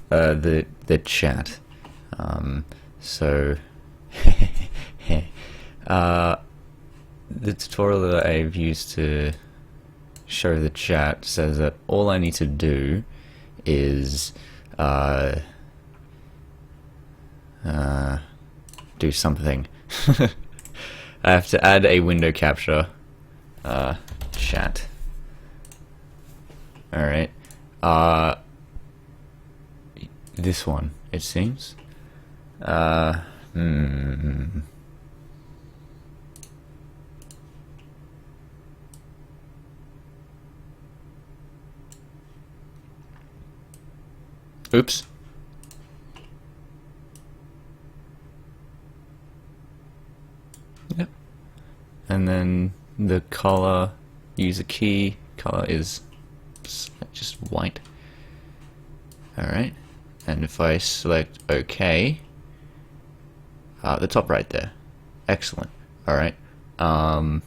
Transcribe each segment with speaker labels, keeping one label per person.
Speaker 1: the chat. So the tutorial that I've used to show the chat says that all I need to do is do something. I have to add a window capture chat. Alright. This one, it seems. Oops. Yep. And then the color, use a key, color is just white. Alright. And if I select OK, the top right there. Excellent. Alright. Now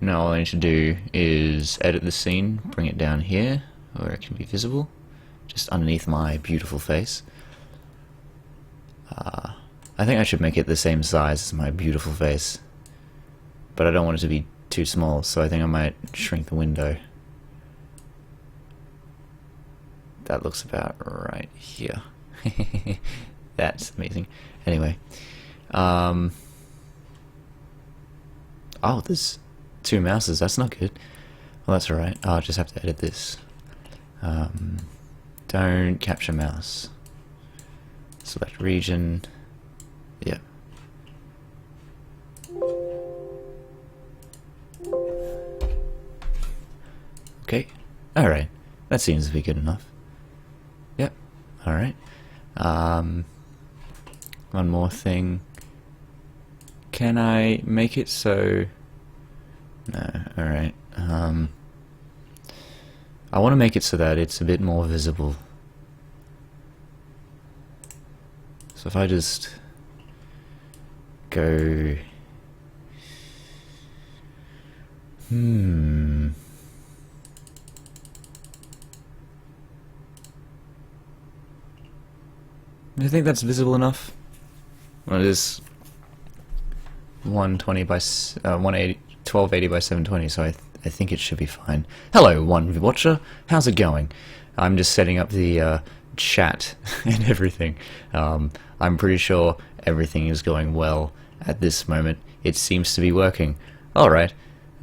Speaker 1: all I need to do is edit the scene, bring it down here where it can be visible, just underneath my beautiful face. I think I should make it the same size as my beautiful face, but I don't want it to be too small, so I think I might shrink the window. That looks about right here. That's amazing. Anyway, oh, there's two mouses. That's not good. Well, that's alright. I'll just have to edit this. Don't capture mouse. Select region. Yep. Okay. Alright. That seems to be good enough. Yep. Alright. One more thing. Can I make it so... No. Alright. I want to make it so that it's a bit more visible. So if I just go... Do you think that's visible enough? Well, it is 120 by 1280 by 720, so I think it should be fine. Hello, one watcher. How's it going? I'm just setting up the chat and everything. I'm pretty sure everything is going well at this moment. It seems to be working. Alright.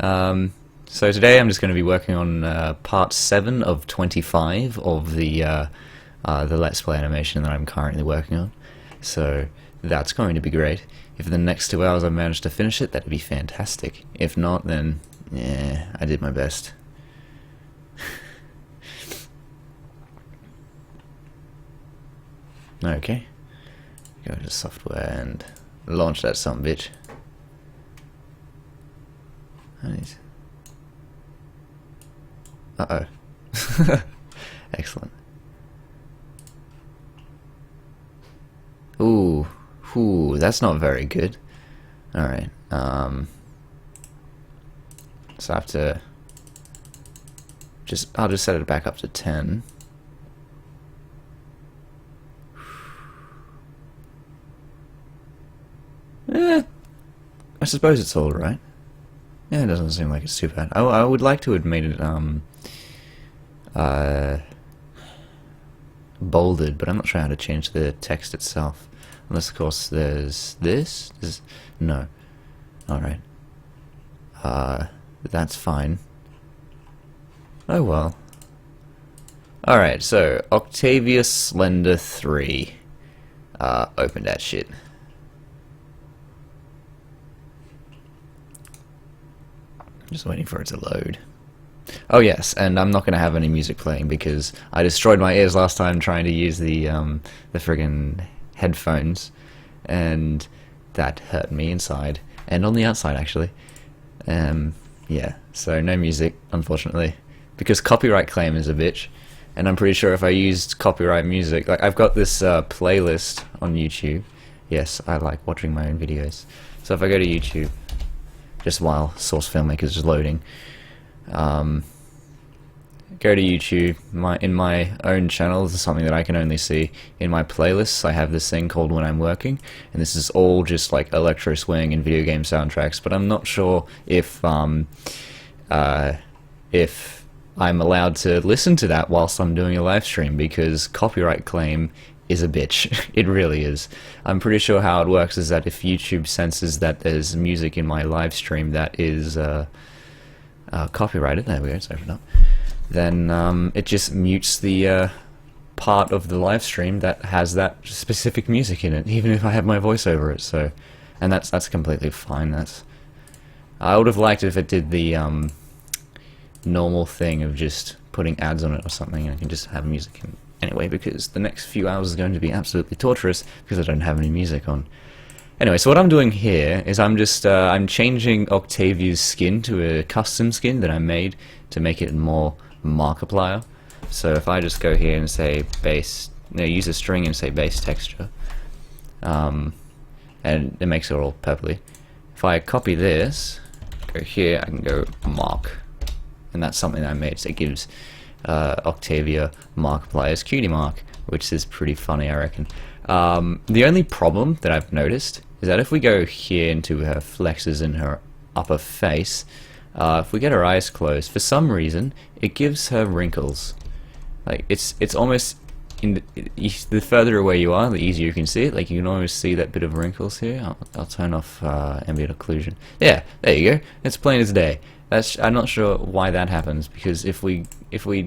Speaker 1: So today I'm just going to be working on part 7 of 25 of the Let's Play animation that I'm currently working on. So that's going to be great. If in the next 2 hours I manage to finish it, that'd be fantastic. If not, then yeah, I did my best. Okay. Go to software and launch that sumbitch. Nice. Uh-oh. Excellent. Ooh, that's not very good. Alright, so I have to I'll just set it back up to 10. I suppose it's alright. Yeah, it doesn't seem like it's too bad. I would like to have made it bolded, but I'm not sure how to change the text itself. Unless, of course, there's this. No. Alright. That's fine. Oh well. Alright, so Octavia Slender 3. Open that shit. I'm just waiting for it to load. Oh yes, and I'm not going to have any music playing because I destroyed my ears last time trying to use the friggin' headphones, and that hurt me inside and on the outside actually. Yeah, so no music unfortunately because copyright claim is a bitch, and I'm pretty sure if I used copyright music, like I've got this playlist on YouTube. Yes, I like watching my own videos. So if I go to YouTube, just while Source Filmmaker is loading, go to YouTube, in my own channel, this is something that I can only see in my playlists. I have this thing called When I'm Working, and this is all just like electro swing and video game soundtracks. But I'm not sure if I'm allowed to listen to that whilst I'm doing a live stream, because copyright claim is a bitch. It really is. I'm pretty sure how it works is that if YouTube senses that there's music in my live stream that is copyrighted, there we go, it's opened up, then it just mutes the part of the live stream that has that specific music in it, even if I have my voice over it. So, and that's completely fine. I would have liked it if it did the normal thing of just putting ads on it or something, and I can just have music in. Anyway, because the next few hours is going to be absolutely torturous because I don't have any music on. Anyway, so what I'm doing here is I'm just I'm changing Octavia's skin to a custom skin that I made to make it more Markiplier. So if I just go here and say base, use a string and say base texture, and it makes it all purpley. If I copy this, go here, I can go mark, and that's something that I made. So it gives Octavia Markiplier's cutie mark, which is pretty funny, I reckon. The only problem that I've noticed is that if we go here into her flexes in her upper face, if we get her eyes closed, for some reason it gives her wrinkles. Like it's almost the further away you are, the easier you can see it. Like you can always see that bit of wrinkles here. I'll turn off ambient occlusion. Yeah, there you go. It's plain as day. I'm not sure why that happens, because if we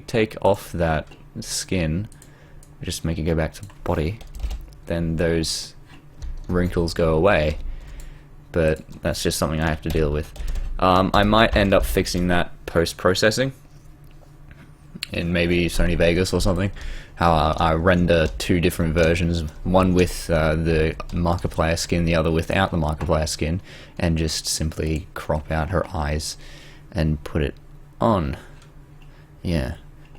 Speaker 1: take off that skin, just make it go back to body, then those wrinkles go away. But that's just something I have to deal with. I might end up fixing that post-processing in maybe Sony Vegas or something. How I render two different versions, one with the Markiplier skin, the other without the Markiplier skin, and just simply crop out her eyes and put it on. Yeah.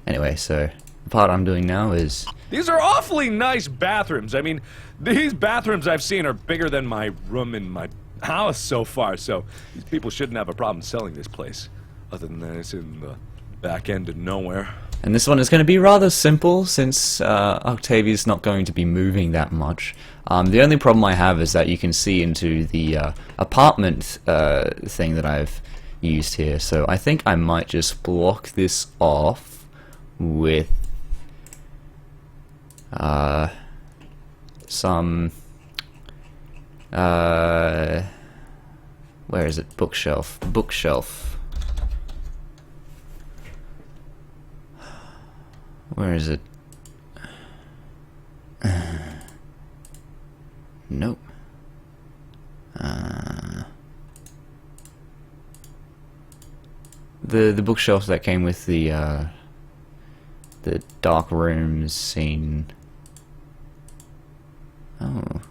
Speaker 1: Anyway, so the part I'm doing now is...
Speaker 2: These are awfully nice bathrooms. I mean, these bathrooms I've seen are bigger than my room in my house so far, so these people shouldn't have a problem selling this place. Other than that, it's in the back end of nowhere.
Speaker 1: And this one is going to be rather simple, since Octavia's not going to be moving that much. The only problem I have is that you can see into the apartment thing that I've used here, so I think I might just block this off with some where is it? Bookshelf. Where is it? Nope. The bookshelf that came with the dark rooms scene. Oh.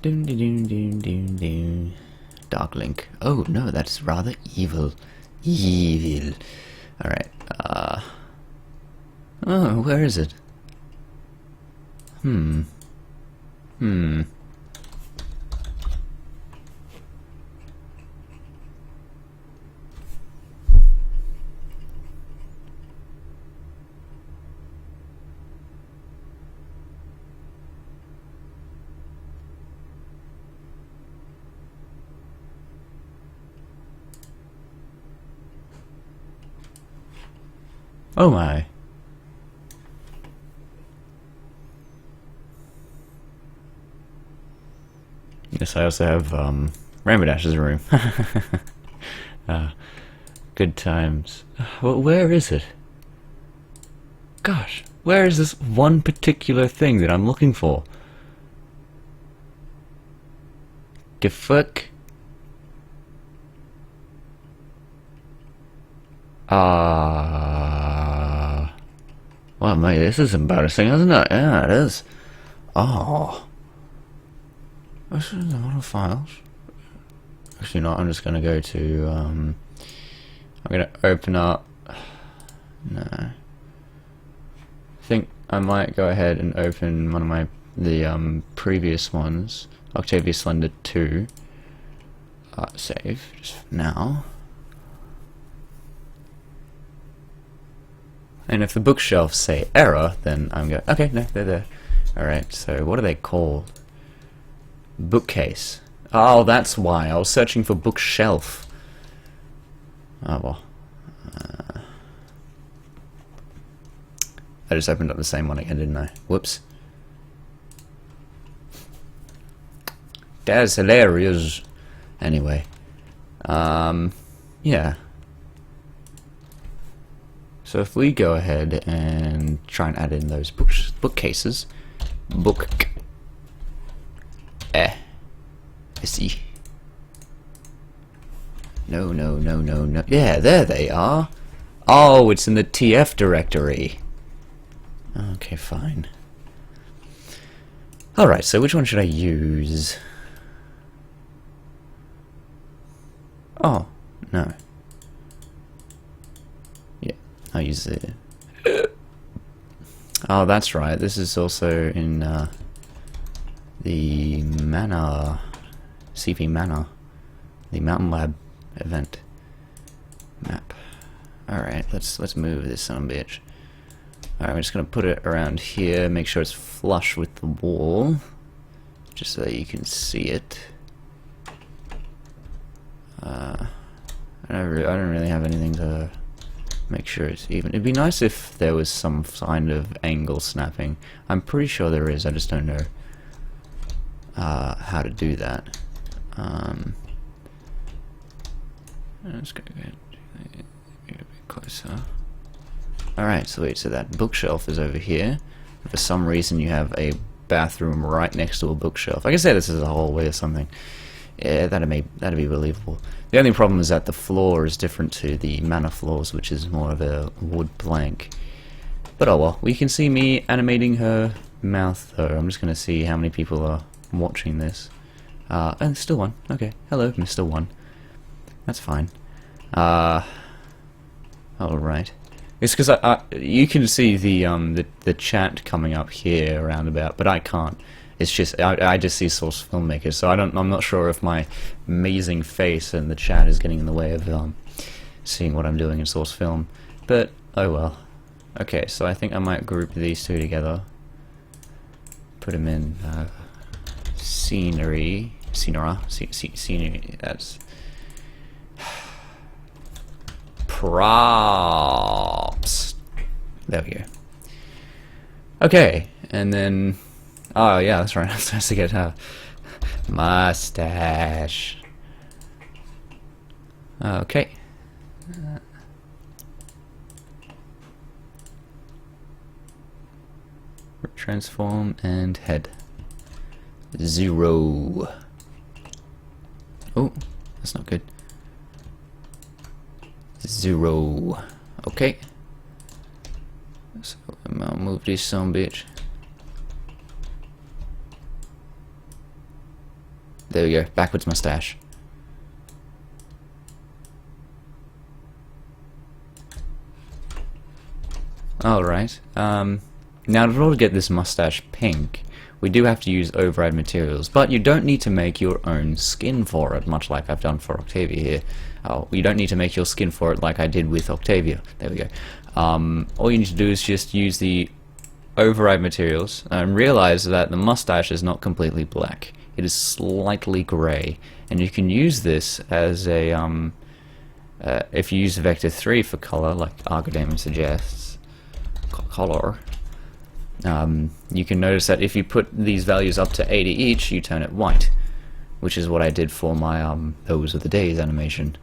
Speaker 1: Doom doom doom doom doom. Dark Link. Oh no, that's rather evil. Evil. Alright, oh, where is it? Oh my. Yes, I also have Rainbow Dash's room. Good times. Well, where is it? Gosh, where is this one particular thing that I'm looking for? The fuck? Well, mate, this is embarrassing, isn't it? Yeah, it is. Oh. This is a lot of files. Actually not, I'm just gonna go to, I'm gonna open up, no. I think I might go ahead and open one of the previous ones. Octavia Slender 2. Save, just for now. And if the bookshelves say error, then I'm going, okay, no, they're there. Alright, so what are they called? Bookcase. Oh, that's why. I was searching for bookshelf. Oh, well. I just opened up the same one again, didn't I? Whoops. That's hilarious. Anyway. Yeah. So if we go ahead and try and add in those bookcases. I see. No. Yeah, there they are. Oh, it's in the TF directory. Okay, fine. Alright, so which one should I use? Oh, no. Yeah, I'll use the... Oh, that's right. This is also in the Manor... CV Manor. The Mountain Lab event. Map. Alright, let's move this son of a bitch. Alright, I'm just going to put it around here, make sure it's flush with the wall, just so that you can see it. I don't really have anything to make sure it's even. It'd be nice if there was some kind of angle snapping. I'm pretty sure there is, I just don't know how to do that. Let's go ahead and a bit closer. Alright, so wait, so that bookshelf is over here. For some reason you have a bathroom right next to a bookshelf. I can say this is a hallway or something. Yeah, that'd be believable. The only problem is that the floor is different to the manor floors, which is more of a wood plank. But oh well, we can see me animating her mouth though. I'm just gonna see how many people are watching this. And still one. Okay, hello, Mr. One. That's fine. Alright. It's because you can see the chat coming up here around about, but I can't. It's just I just see Source Filmmaker, so I'm not sure if my amazing face and the chat is getting in the way of seeing what I'm doing in Source Film. But oh well. Okay, so I think I might group these two together. Put them in scenery. That's props. There we go. Okay, and then oh yeah, that's right. I'm supposed to get a mustache. Okay. Transform and head. 0. Oh, that's not good. 0. Okay. So I'll move this some bitch. There we go. Backwards mustache. Alright. Now in order to get this mustache pink, we do have to use override materials, but you don't need to make your own skin for it, much like I've done for Octavia here. You don't need to make your skin for it like I did with Octavia. There we go. All you need to do is just use the override materials and realize that the mustache is not completely black. It is slightly grey, and you can use this as a if you use vector 3 for color, like Argodamon suggests, color. You can notice that if you put these values up to 80 each, you turn it white, which is what I did for my Those Are the Days animation.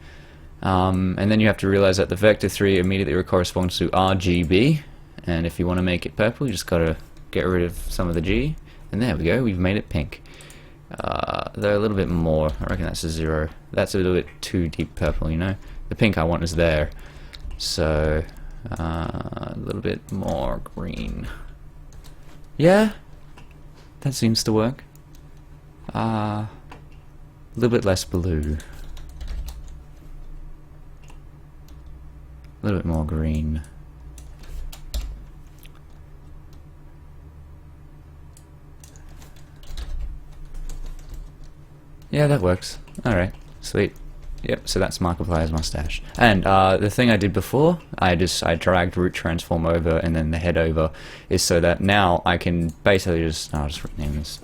Speaker 1: And then you have to realize that the vector 3 immediately corresponds to RGB, and if you want to make it purple, you just gotta get rid of some of the G, and there we go, we've made it pink. They're a little bit more, I reckon that's a 0. That's a little bit too deep purple, you know? The pink I want is there, so a little bit more green. Yeah, that seems to work. A little bit less blue. A little bit more green. Yeah, that works. Alright, sweet. Yep, so that's Markiplier's mustache. And the thing I did before, I dragged root transform over and then the head over, is so that now I can basically I'll just rename this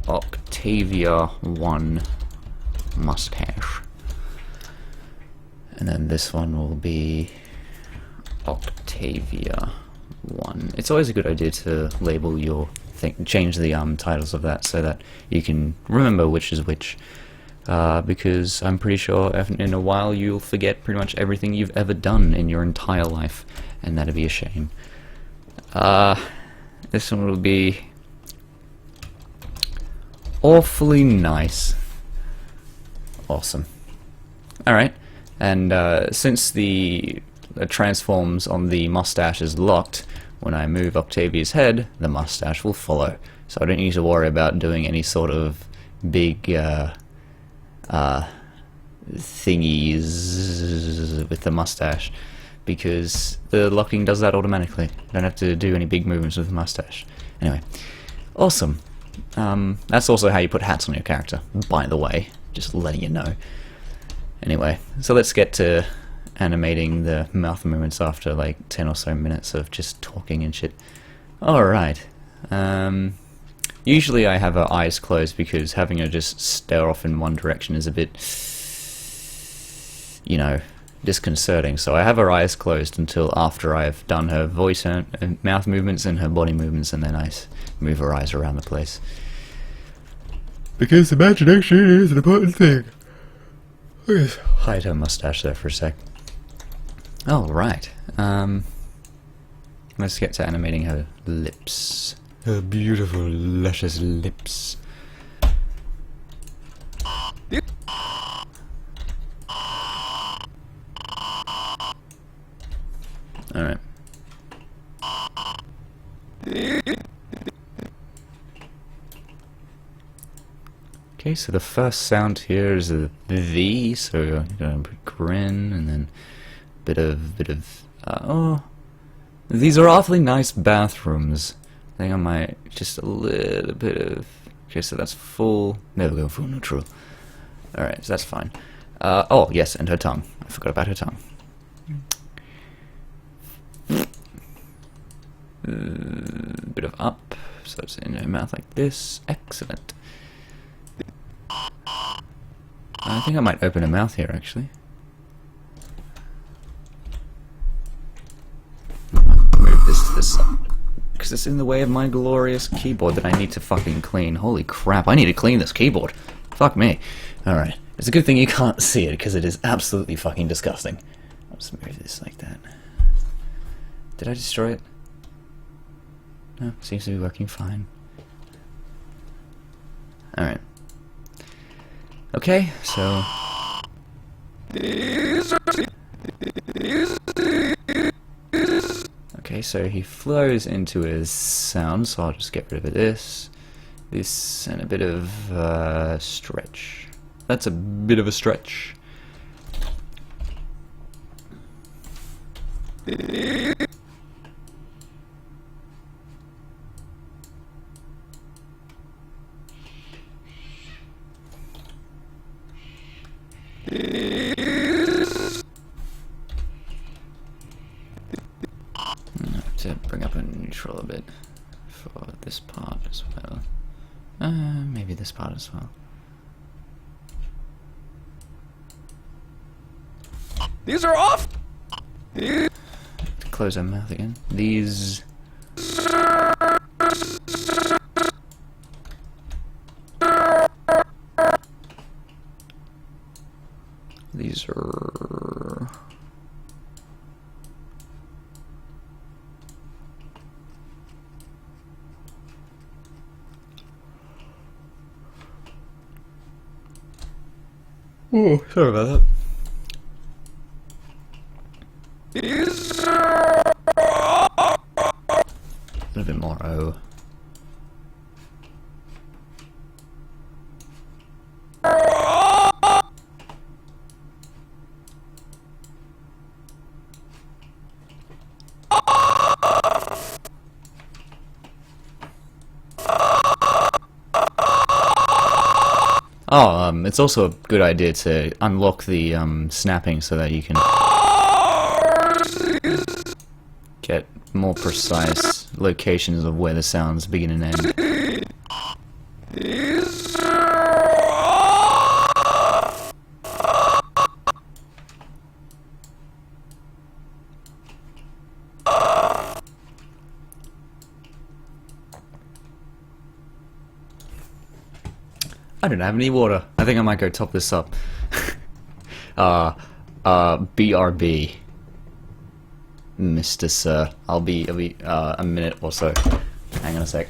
Speaker 1: Octavia 1 mustache. And then this one will be Octavia 1. It's always a good idea to label your thing, change the titles of that so that you can remember which is which. Because I'm pretty sure in a while you'll forget pretty much everything you've ever done in your entire life, and that'd be a shame. This one will be awfully nice. Awesome. Alright, and since the transforms on the mustache is locked, when I move Octavia's head, the mustache will follow. So I don't need to worry about doing any sort of big thingies with the mustache, because the locking does that automatically. I don't have to do any big movements with the mustache. Anyway, awesome. That's also how you put hats on your character, by the way, just letting you know. Anyway, so let's get to animating the mouth movements after like 10 or so minutes of just talking and shit. Alright. Usually I have her eyes closed because having her just stare off in one direction is a bit, you know, disconcerting. So I have her eyes closed until after I've done her voice and mouth movements and her body movements, and then I move her eyes around the place. Because imagination is an important thing. Let's hide her mustache there for a sec. Alright. Let's get to animating her lips. Her beautiful, luscious lips. Alright. Okay, so the first sound here is a V, so you're gonna put grin, and then bit of oh, these are awfully nice bathrooms. I think I might just a little bit of, okay, so that's full, never go full neutral. Alright, so that's fine. Oh yes, and her tongue, I forgot about her tongue. Bit of up, so it's in her mouth like this, excellent. I think I might open her mouth here actually. Move this to the side, because it's in the way of my glorious keyboard that I need to fucking clean. Holy crap, I need to clean this keyboard. Fuck me. Alright, it's a good thing you can't see it, because it is absolutely fucking disgusting. I'll just move this like that. Did I destroy it? No, seems to be working fine. Alright. Okay, so... Okay, so he flows into his sound, so I'll just get rid of this, and a bit of stretch. That's a bit of a stretch. To bring up a neutral a bit for this part as well. Maybe this part as well.
Speaker 2: These are off!
Speaker 1: Close our mouth again. These... These are... Oh, sorry about that. A little bit more O. It's also a good idea to unlock the snapping so that you can get more precise locations of where the sounds begin and end. I don't have any water. I think I might go top this up. BRB. Mr. Sir. I'll be a minute or so. Hang on a sec.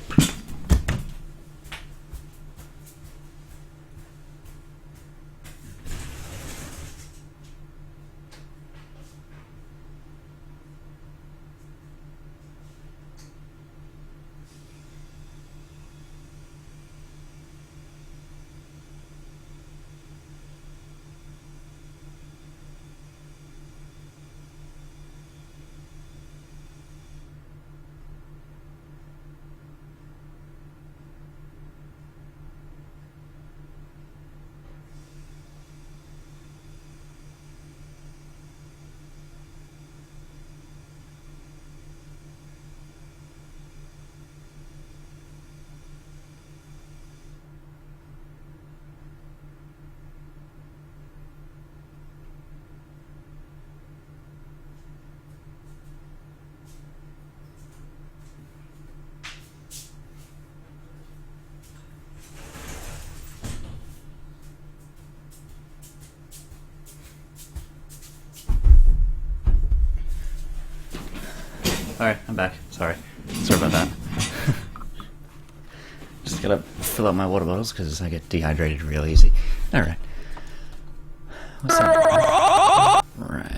Speaker 1: Alright, I'm back. Sorry about that. Just gotta fill up my water bottles because I get dehydrated real easy. Alright. What's that? Right.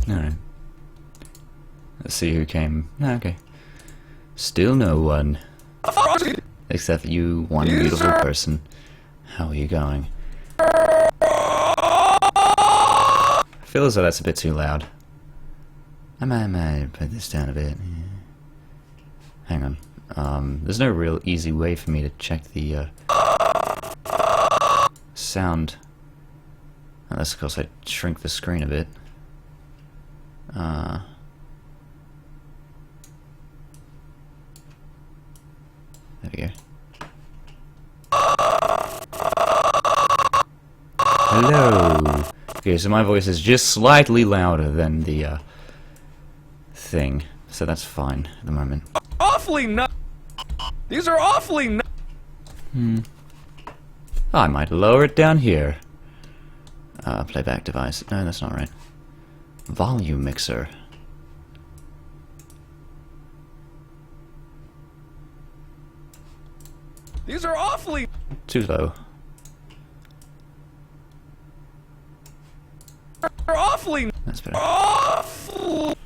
Speaker 1: Alright. Let's see who came. Okay. Still no one. Except you, one beautiful person. How are you going? I feel as though that's a bit too loud. I might put this down a bit. Hang on. There's no real easy way for me to check the sound. Unless, of course, I shrink the screen a bit. There we go. Hello! Okay, so my voice is just slightly louder than the, thing. So that's fine at the moment.
Speaker 2: Awfully nice. These are awfully nice.
Speaker 1: I might lower it down here. Playback device. No, that's not right. Volume mixer.
Speaker 2: These are awfully...
Speaker 1: Too low.
Speaker 2: They're awfully...
Speaker 1: That's better.
Speaker 2: Awful.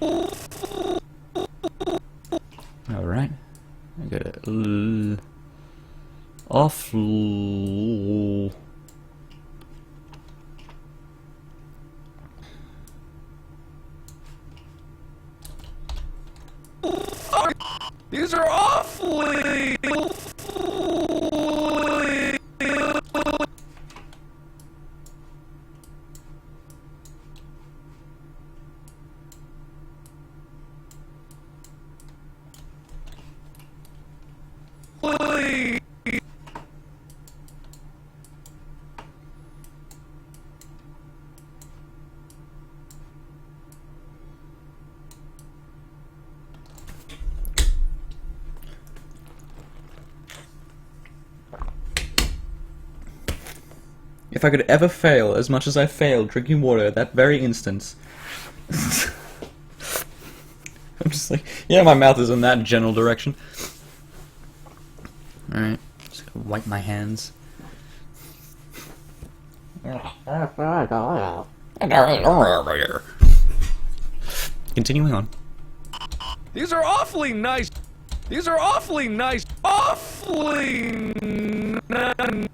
Speaker 1: Alright. I got it. Awful.
Speaker 2: These are awfully...
Speaker 1: If I could ever fail as much as I failed drinking water at that very instance. I'm just like, yeah, my mouth is in that general direction. Alright, just gonna wipe my hands. Continuing on.
Speaker 2: These are awfully nice. These are awfully nice. Awfully nice.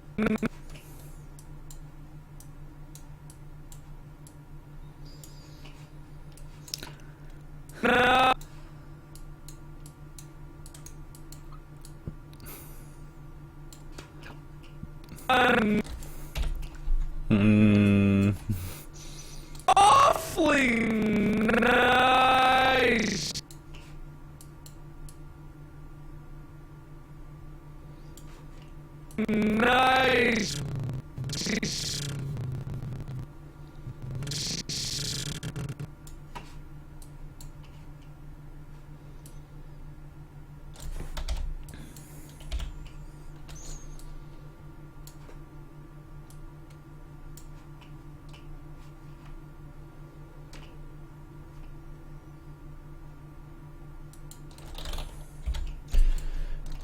Speaker 1: Hmm.
Speaker 2: Awfully nice. Nice.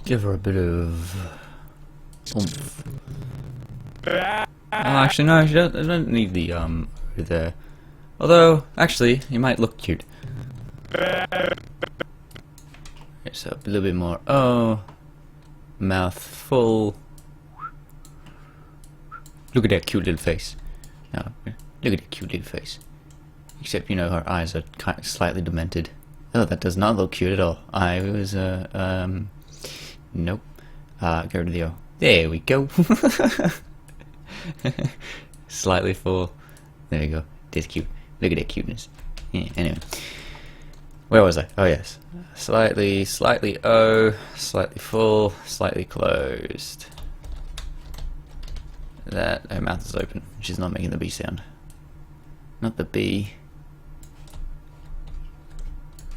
Speaker 1: Give her a bit of oomph. Oh, actually, no, I don't need the over there. Although, actually, he might look cute. So a little bit more. Oh, mouth full. Look at that cute little face. Oh, look at that cute little face. Except, you know, her eyes are kind of slightly demented. Oh, that does not look cute at all. I was nope. Go to the O. There we go. Slightly full. There you go. That's cute. Look at that cuteness. Yeah, anyway. Where was I? Oh yes. Slightly O, slightly full, slightly closed. That her mouth is open. She's not making the B sound. Not the B.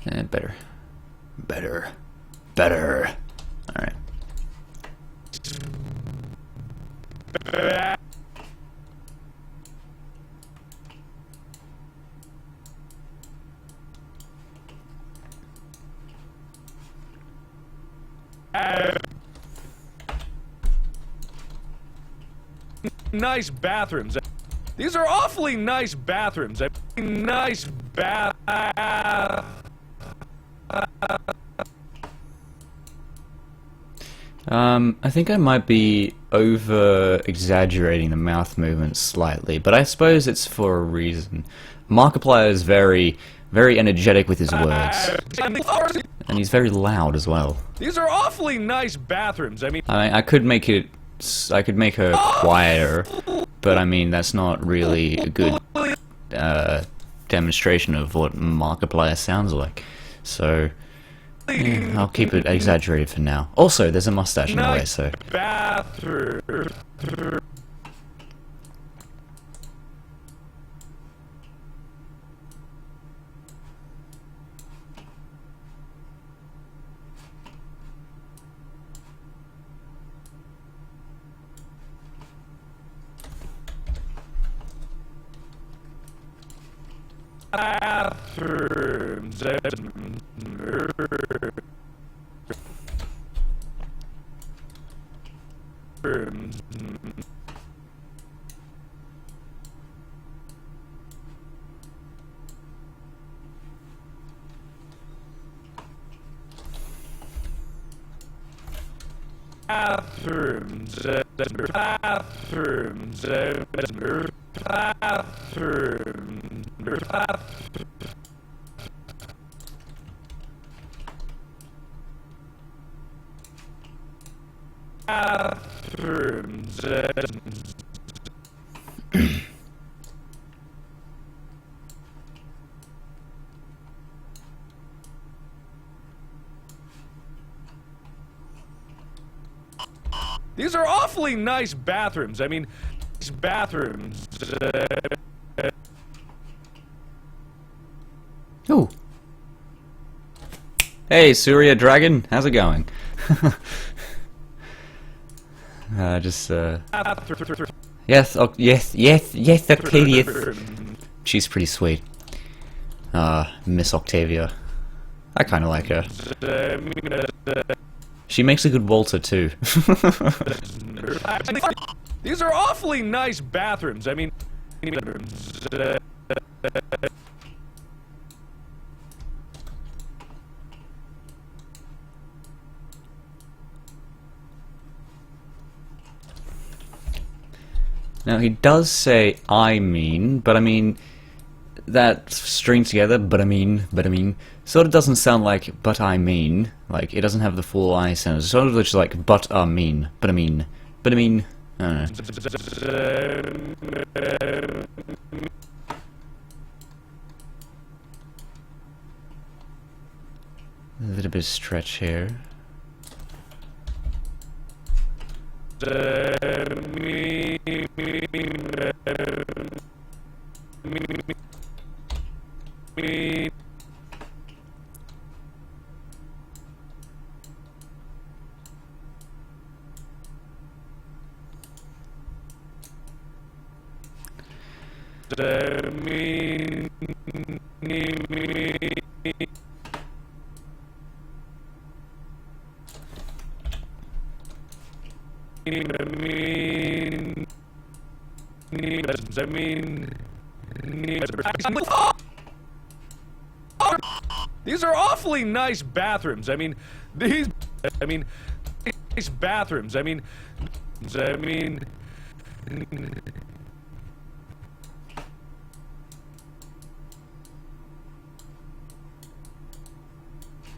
Speaker 1: Better. Better. Better. Alright.
Speaker 2: Nice bathrooms. These are awfully nice bathrooms. Nice bath.
Speaker 1: I think I might be over-exaggerating the mouth movements slightly, but I suppose it's for a reason. Markiplier is very, very energetic with his words. And he's very loud as well.
Speaker 2: These are awfully nice bathrooms.
Speaker 1: I could make her quieter, but I mean, that's not really a good demonstration of what Markiplier sounds like. So, yeah, I'll keep it exaggerated for now. Also, there's a mustache in the way, so...
Speaker 2: Bathrooms. These are awfully nice bathrooms. I mean, these bathrooms.
Speaker 1: Ooh. Hey, Surya Dragon, how's it going? Yes, oh, yes, Octavia. She's pretty sweet. Miss Octavia. I kind of like her. She makes a good waltzer too.
Speaker 2: These are awfully nice bathrooms. I mean,
Speaker 1: now he does say I mean, but I mean, that string together, but I mean, sort of doesn't sound like but I mean. Like, it doesn't have the full I sound. It's sort of just like but I mean, but I mean, but I mean. I don't know. A little bit of stretch here.
Speaker 2: These are awfully nice bathrooms. I mean, nice bathrooms. I mean.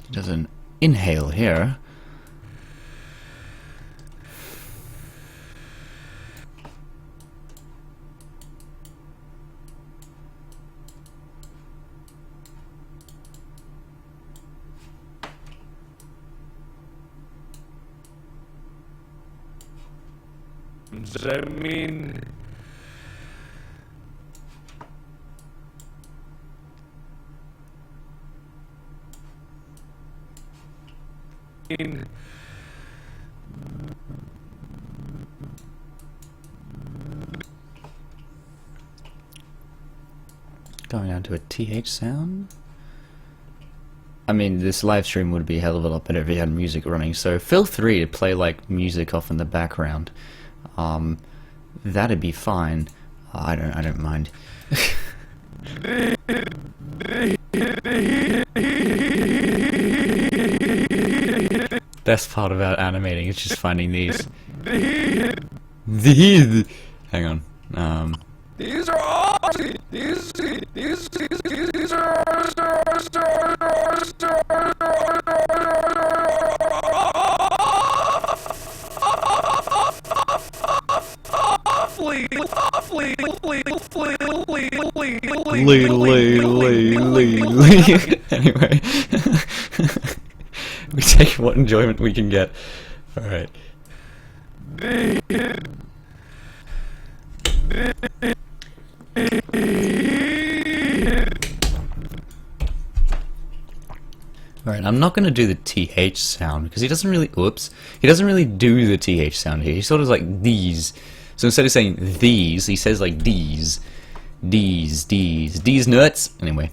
Speaker 1: He does an inhale here. Going down to a TH sound. I mean, this live stream would be a hell of a lot better if you had music running. So feel free to play like music off in the background. That'd be fine. I don't mind. Best part about animating is just finding these. Hang on.
Speaker 2: These are all. These are
Speaker 1: Anyway, we take what enjoyment we can get. All right. Alright, I'm not going to do the TH sound because he doesn't really, he doesn't really do the TH sound here. He sort of like these. So instead of saying these, he says like these nuts. Anyway.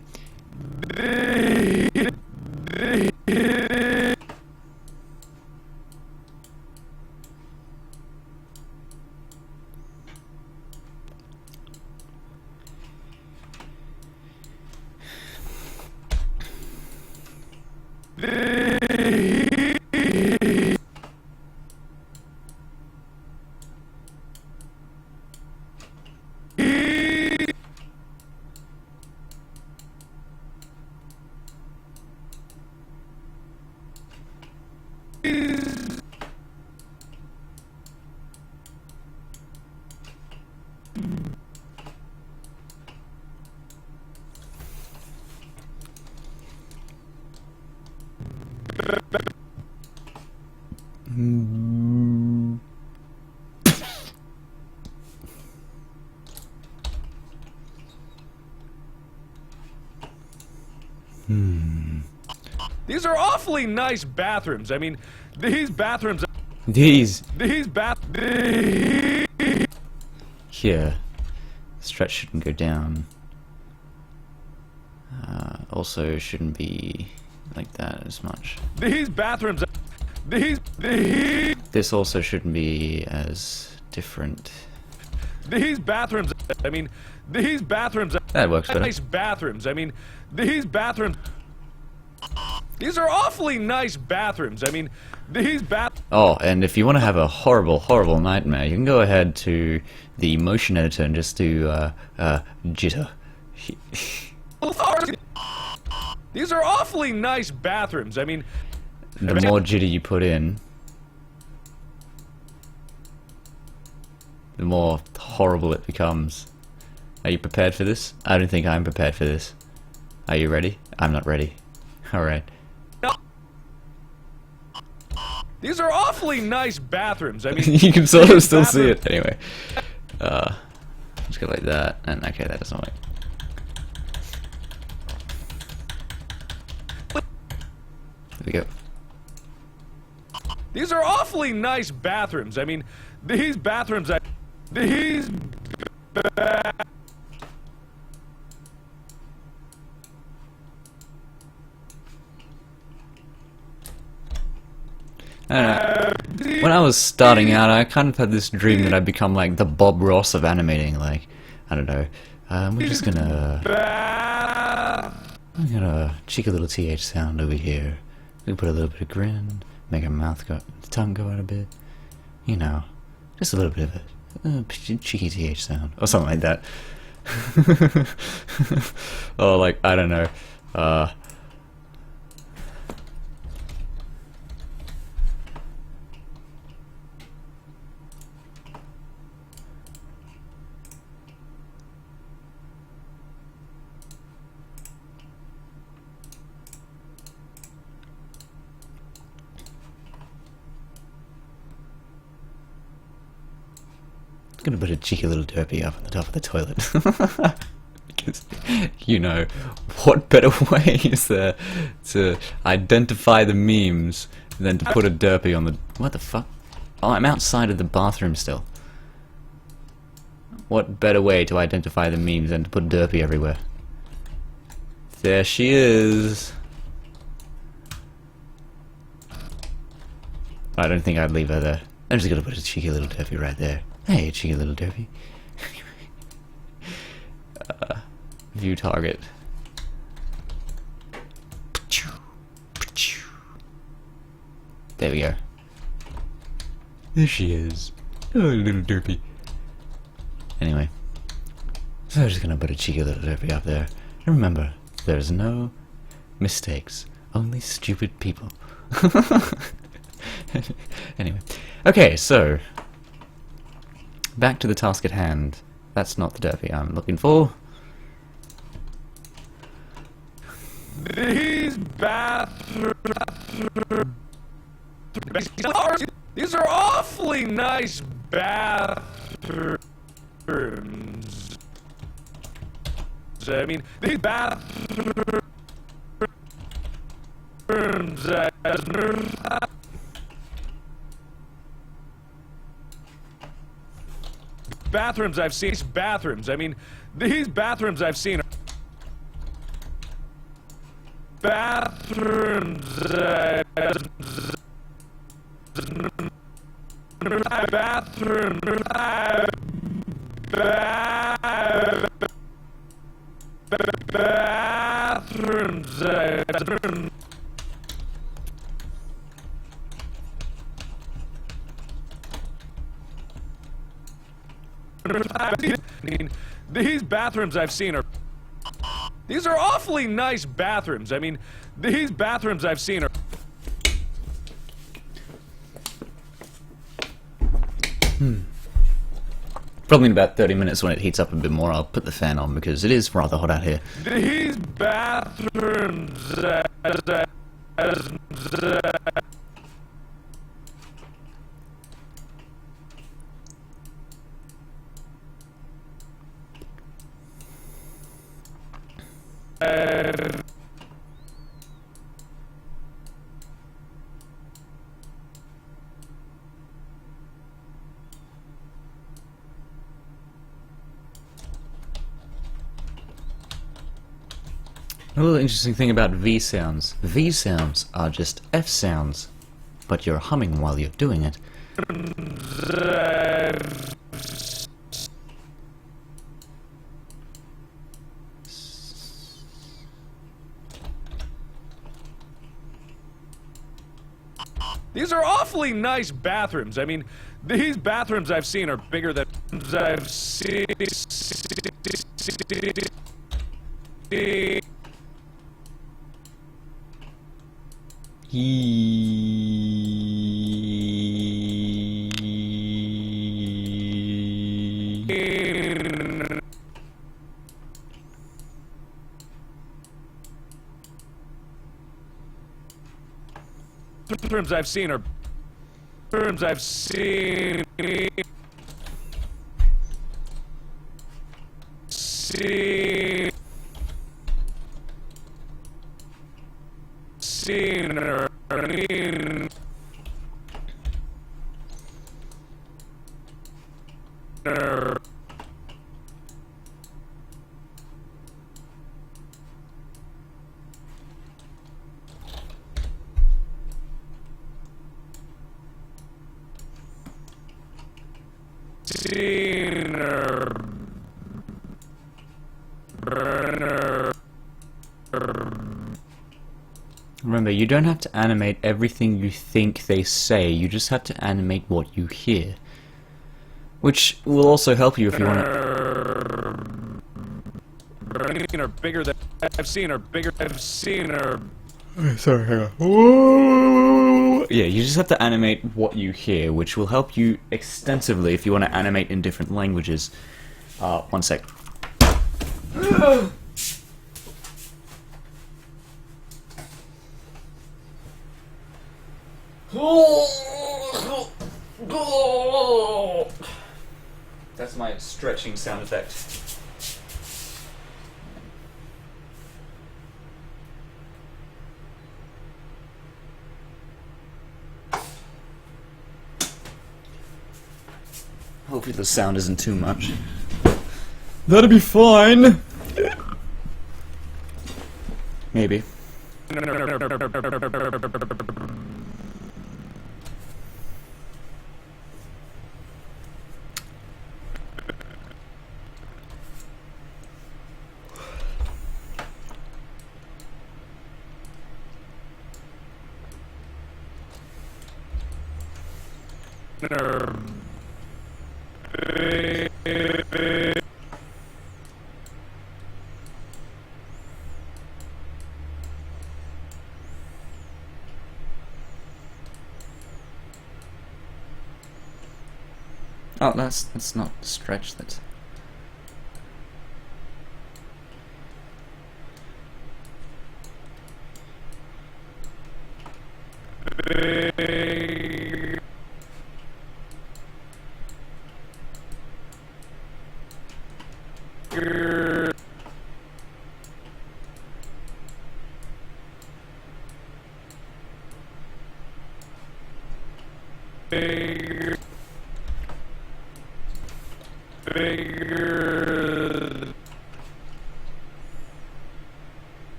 Speaker 2: These are awfully nice bathrooms. I mean, these bathrooms.
Speaker 1: These.
Speaker 2: Here.
Speaker 1: Stretch shouldn't go down. Also shouldn't be like that as much.
Speaker 2: These bathrooms.
Speaker 1: This also shouldn't be as different.
Speaker 2: These bathrooms. I mean, these bathrooms.
Speaker 1: That works better.
Speaker 2: Nice bathrooms. I mean, these bathrooms. These are awfully nice bathrooms. I mean, these
Speaker 1: Oh, and if you want to have a horrible, horrible nightmare, you can go ahead to the motion editor and just do jitter.
Speaker 2: These are awfully nice bathrooms. I mean,
Speaker 1: The more jitter you put in, the more horrible it becomes. Are you prepared for this? I don't think I'm prepared for this. Are you ready? I'm not ready. Alright.
Speaker 2: these are awfully nice bathrooms. I mean,
Speaker 1: You can sort of still see
Speaker 2: bathrooms-
Speaker 1: it. Anyway. Just go like that, and okay, that doesn't work. There we go.
Speaker 2: These are awfully nice bathrooms. I mean, these bathrooms. These.
Speaker 1: I don't know. When I was starting out, I kind of had this dream that I'd become like the Bob Ross of animating. Like, I don't know. We're just gonna. I'm gonna cheek a little TH sound over here. We can put a little bit of grin, make our mouth go, the tongue go out a bit. You know, just a little bit of it. Cheeky TH sound, or something like that. Or like, I don't know. Gonna put a cheeky little derpy up on the top of the toilet. Because, you know, what better way is there to identify the memes than to put a derpy on the... What the fuck? Oh, I'm outside of the bathroom still. What better way to identify the memes than to put derpy everywhere? There she is. I don't think I'd leave her there. I'm just gonna put a cheeky little derpy right there. Hey, cheeky little derpy. View target. There we go. There she is. Oh, little derpy. Anyway. So I'm just gonna put a cheeky little derpy up there. And remember, there's no mistakes. Only stupid people. Anyway. Okay, so... back to the task at hand. That's not the derpy I'm looking for.
Speaker 2: These bathrooms. These are awfully nice bathrooms. I mean, these bathrooms. Bathrooms I've seen. Bathrooms. I mean, these bathrooms I've seen. Bathrooms. Bathrooms. Bathrooms. I mean, these bathrooms I've seen are... These are awfully nice bathrooms. I mean, these bathrooms I've seen are...
Speaker 1: Probably in about 30 minutes when it heats up a bit more, I'll put the fan on because it is rather hot out here.
Speaker 2: These bathrooms...
Speaker 1: Another interesting thing about V sounds. V sounds are just F sounds, but you're humming while you're doing it.
Speaker 2: These are awfully nice bathrooms. I mean, these bathrooms I've seen are bigger than I've seen. Bathrooms I've seen are bathrooms I've seen
Speaker 1: Remember, you don't have to animate everything you think they say, you just have to animate what you hear. Which will also help you if you want to... Sorry, hang on. Yeah, you just have to animate what you hear, which will help you extensively if you want to animate in different languages. One sec. That's my stretching sound effect. Hopefully the sound isn't too much. That'll be fine. Maybe. Oh, that's not stretch, that's...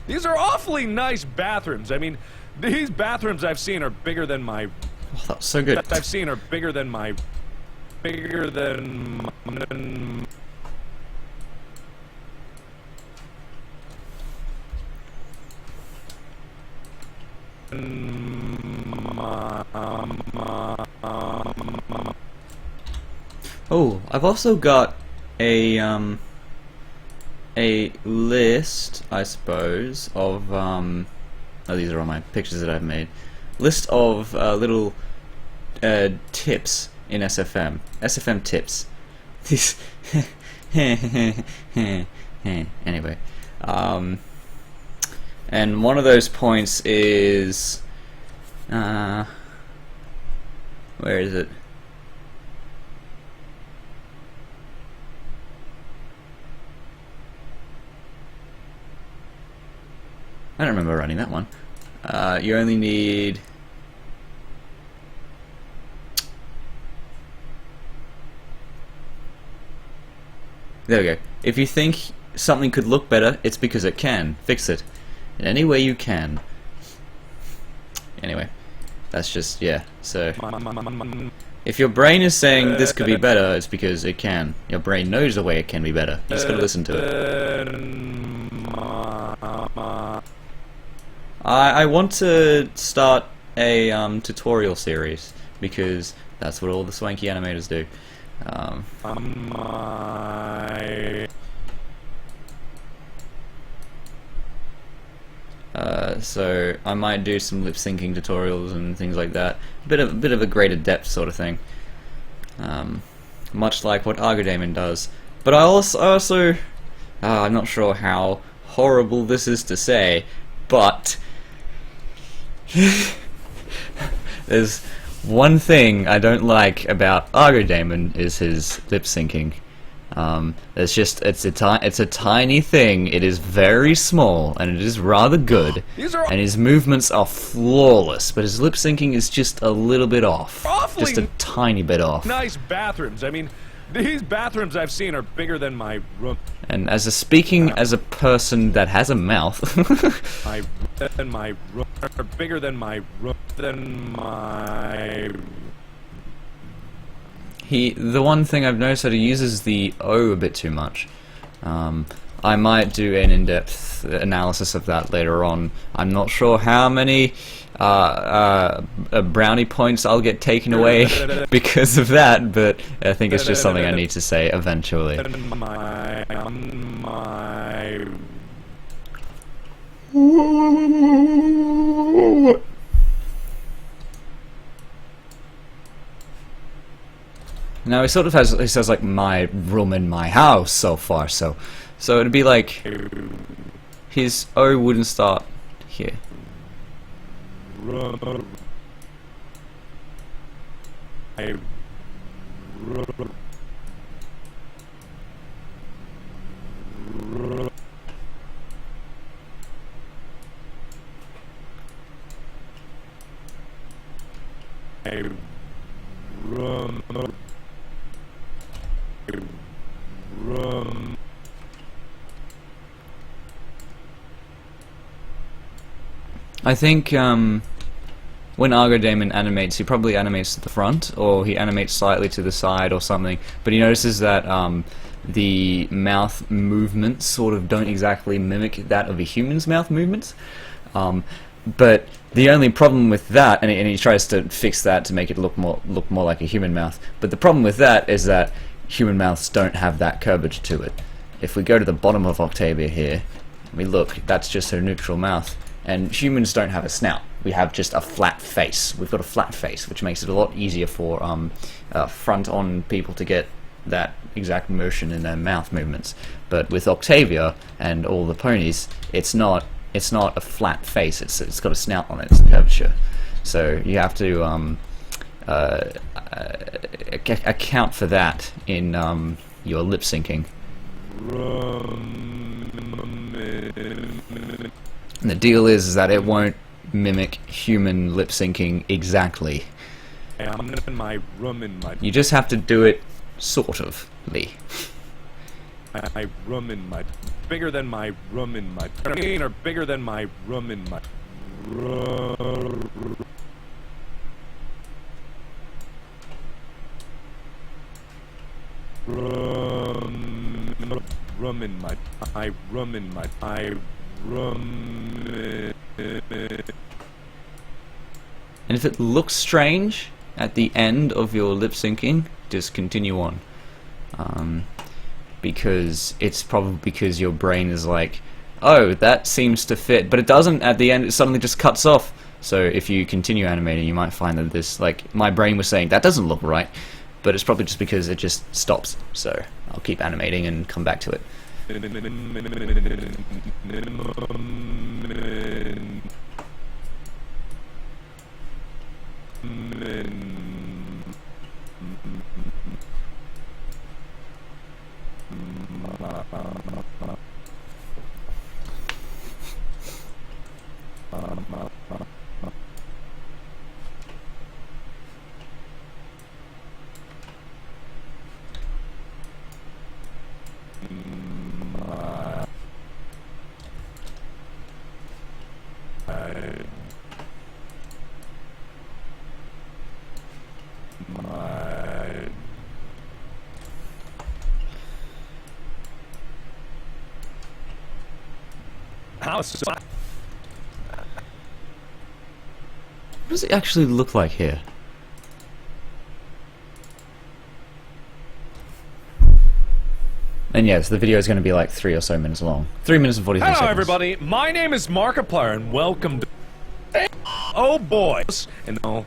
Speaker 2: These are awfully nice bathrooms. I mean, these bathrooms I've seen are bigger than my...
Speaker 1: Oh, that was so good.
Speaker 2: I've seen are bigger than my... Bigger than...
Speaker 1: Oh, I've also got a list, I suppose, of oh, these are all my pictures that I've made. List of little tips in SFM. SFM tips. These anyway. And one of those points is Where is it? I don't remember running that one. You only need... There we go. If you think something could look better, it's because it can. Fix it. In any way you can. Anyway. That's just, yeah. So... if your brain is saying this could be better, it's because it can. Your brain knows the way it can be better. You just gotta listen to it. I want to start a tutorial series, because that's what all the swanky animators do. So I might do some lip syncing tutorials and things like that. A bit of a greater depth sort of thing. Much like what Argodamon does. But I also I'm not sure how horrible this is to say, but there's one thing I don't like about Argodamon is his lip syncing. It's a tiny thing. It is very small, and it is rather good. And his movements are flawless, but his lip syncing is just a little bit off. Just a tiny bit off.
Speaker 2: Nice bathrooms. I mean, these bathrooms I've seen are bigger than my room.
Speaker 1: And speaking as a person that has a mouth,
Speaker 2: my room are bigger than my room.
Speaker 1: The one thing I've noticed that he uses the O a bit too much. I might do an in-depth analysis of that later on. I'm not sure how many brownie points I'll get taken away because of that, but I think it's just something I need to say eventually. Now he sort of says like my room in my house so far, so it'd be like his O wouldn't start here. I think when Argodamon animates, he probably animates to the front, or he animates slightly to the side or something, but he notices that the mouth movements sort of don't exactly mimic that of a human's mouth movements. But the only problem with that, and he tries to fix that to make it look more like a human mouth, but the problem with that is that human mouths don't have that curvature to it. If we go to the bottom of Octavia here, we look, that's just her neutral mouth. And humans don't have a snout. We have just a flat face. We've got a flat face, which makes it a lot easier for front-on people to get that exact motion in their mouth movements. But with Octavia and all the ponies, it's not a flat face. It's got a snout on it. It's a curvature. So you have to account for that in your lip syncing. And the deal is that it won't mimic human lip syncing exactly. You just have to do it sort of.
Speaker 2: My room in my bigger than my room in my or bigger than my room in my room in my room in my room.
Speaker 1: And if it looks strange at the end of your lip syncing, just continue on. Because it's probably because your brain is like, oh, that seems to fit, but it doesn't at the end. It suddenly just cuts off. So if you continue animating, you might find that this, like, my brain was saying that doesn't look right, but it's probably just because it just stops. So I'll keep animating and come back to it.
Speaker 2: House.
Speaker 1: What does it actually look like here? And yes, the video is going to be like 3 or so minutes long. 3 minutes and 43 seconds.
Speaker 2: Hello, everybody. My name is Markiplier, and welcome to. Oh boy! And no,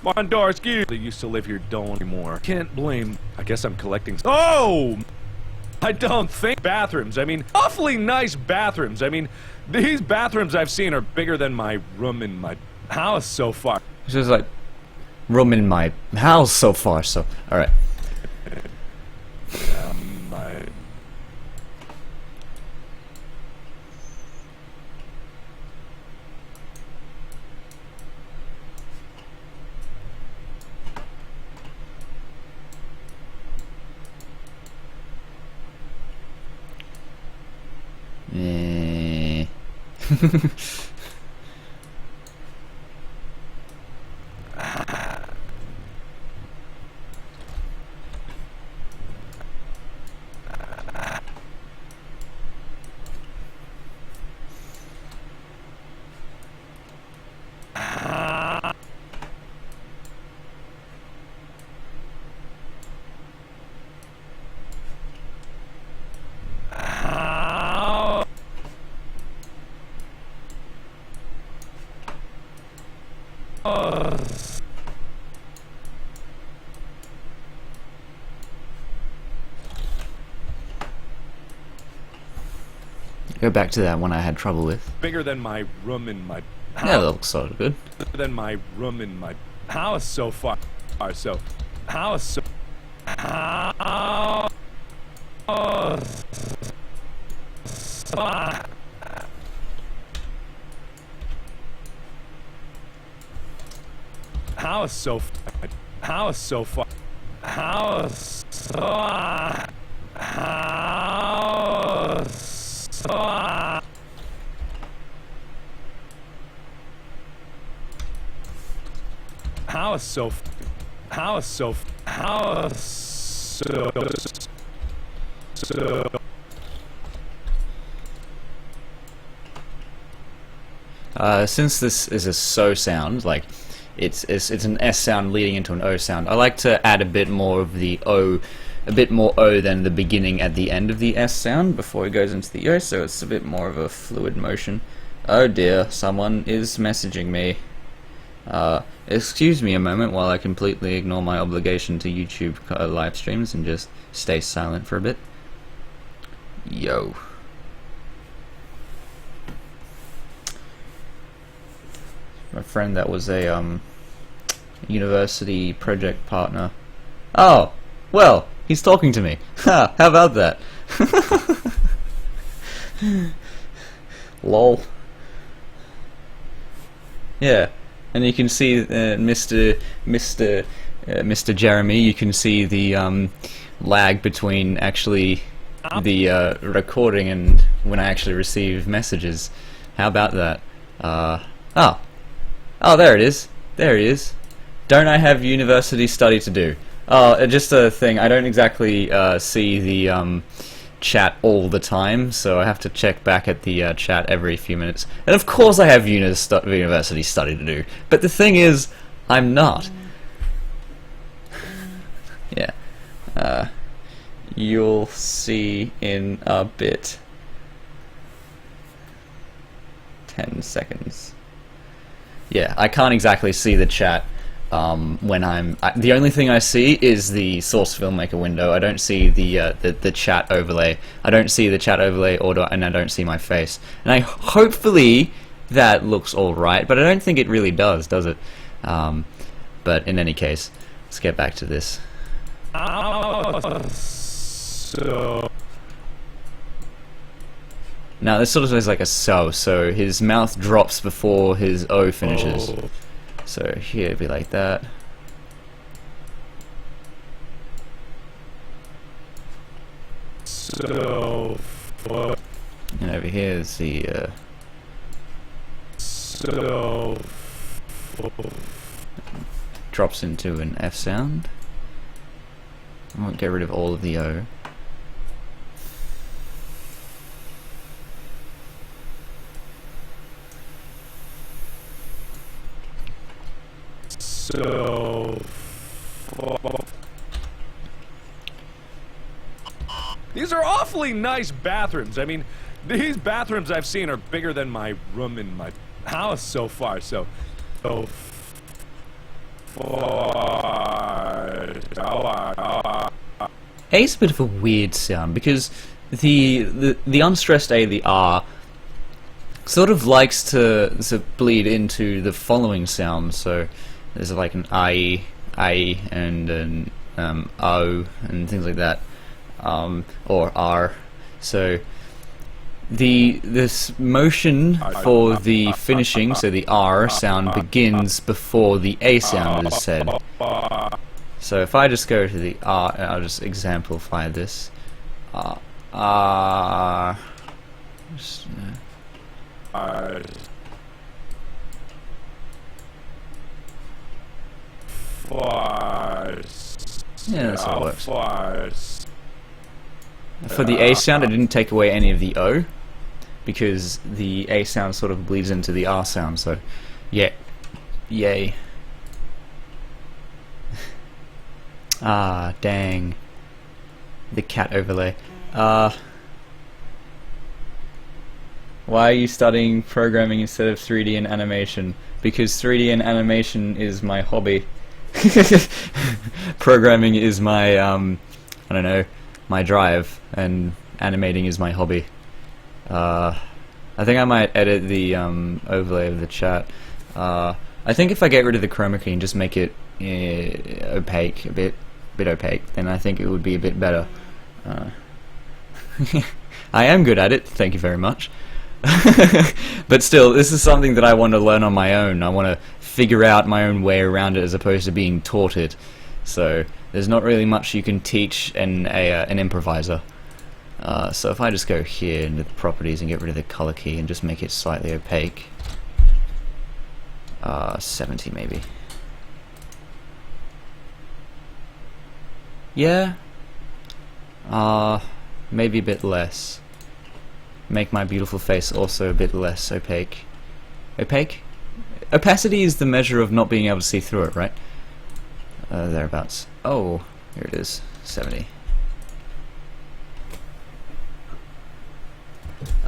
Speaker 2: Mondarski. They used to live here, don't anymore. Can't blame. I guess I'm collecting. Oh! I don't think bathrooms. I mean, awfully nice bathrooms. I mean, these bathrooms I've seen are bigger than my room in my house so far.
Speaker 1: It's just like room in my house so far. So, all right. Eh. Go back to that one I had trouble with.
Speaker 2: Bigger than my room in my house.
Speaker 1: Yeah, that looks sort of good.
Speaker 2: Bigger than my room in my house so far. So, house. So, house. House so far. House so far. House. House. House so. House so. House so.
Speaker 1: Since this is a so sound, like it's an S sound leading into an O sound, I like to add a bit more of the O, a bit more O than the beginning at the end of the S sound before it goes into the O, so it's a bit more of a fluid motion. Oh dear, someone is messaging me. Excuse me a moment while I completely ignore my obligation to YouTube live streams and just stay silent for a bit. Yo. My friend that was a university project partner. Oh, well, he's talking to me. Ha, how about that? Lol. Yeah, and you can see Mr. Jeremy. You can see the lag between actually the recording and when I actually receive messages. How about that? Oh, there it is. There he is. Don't I have university study to do? Oh, just a thing. I don't exactly see the chat all the time, so I have to check back at the chat every few minutes. And of course I have university study to do. But the thing is, I'm not. Yeah. You'll see in a bit. 10 seconds. Yeah, I can't exactly see the chat when the only thing I see is the source filmmaker window. I don't see the chat overlay. I don't see the chat overlay and I don't see my face. And hopefully that looks all right, but I don't think it really does it? But in any case, let's get back to this. Now this sort of is like a so his mouth drops before his O finishes.
Speaker 2: Oh.
Speaker 1: So here it'd be like that.
Speaker 2: So
Speaker 1: And over here is the
Speaker 2: so
Speaker 1: drops into an F sound. I won't get rid of all of the O.
Speaker 2: so these are awfully nice bathrooms. I mean, these bathrooms I've seen are bigger than my room in my house so far. So
Speaker 1: A is a bit of a weird sound because the unstressed A, the R, sort of likes to bleed into the following sound. So there's like an I and an O and things like that, or R. So this motion for the finishing, so the R sound begins before the A sound is said. So if I just go to the R, and I'll just exemplify this. R. Just, yeah, that's how it works. For the A sound, I didn't take away any of the O, because the A sound sort of bleeds into the R sound, so yeah. Yay. Ah, dang. The cat overlay. Why are you studying programming instead of 3D and animation? Because 3D and animation is my hobby. Programming is my, I don't know, my drive, and animating is my hobby. I think I might edit the overlay of the chat. I think if I get rid of the chroma key and just make it opaque, a bit opaque, then I think it would be a bit better. I am good at it, thank you very much. But still, this is something that I want to learn on my own. I want to figure out my own way around it as opposed to being taught it. So there's not really much you can teach an improviser. So if I just go here into the properties and get rid of the color key and just make it slightly opaque, 70 maybe. Yeah. Maybe a bit less. Make my beautiful face also a bit less opaque. Opaque? Opacity is the measure of not being able to see through it, right? Thereabouts. Oh, here it is. 70.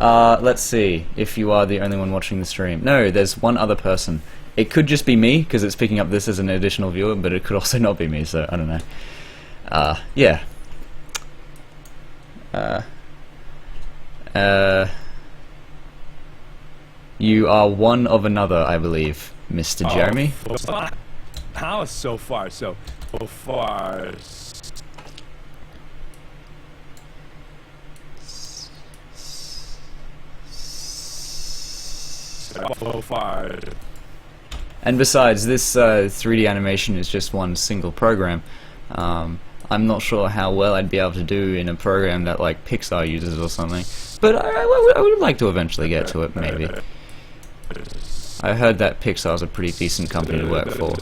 Speaker 1: Let's see if you are the only one watching the stream. No, there's one other person. It could just be me, because it's picking up this as an additional viewer, but it could also not be me, so I don't know. Yeah. You are one of another, I believe, Mr. Jeremy.
Speaker 2: House so far, so far. So far.
Speaker 1: And besides, this 3D animation is just one single program. I'm not sure how well I'd be able to do in a program that like Pixar uses or something, but I would like to eventually get to it, maybe. I heard that Pixar's a pretty decent company to work for.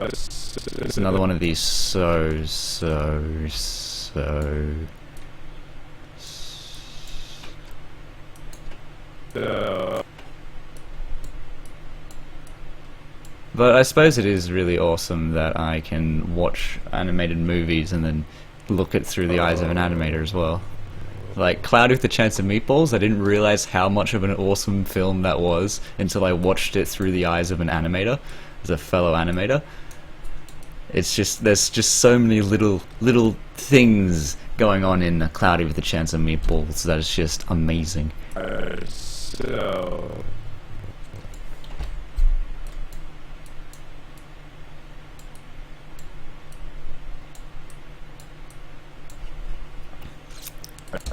Speaker 1: It's another one of these But I suppose it is really awesome that I can watch animated movies and then look it through the eyes of an animator as well. Like Cloudy with a Chance of Meatballs, I didn't realize how much of an awesome film that was until I watched it through the eyes of an animator, as a fellow animator. It's just, there's just so many little things going on in Cloudy with a Chance of Meatballs that is just amazing.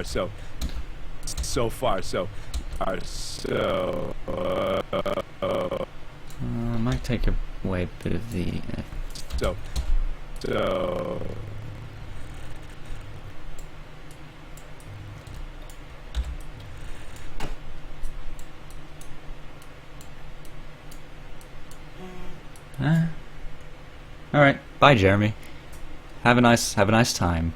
Speaker 2: So so far, so
Speaker 1: Might take away a bit of the.
Speaker 2: so.
Speaker 1: All right, bye, Jeremy. Have a nice time.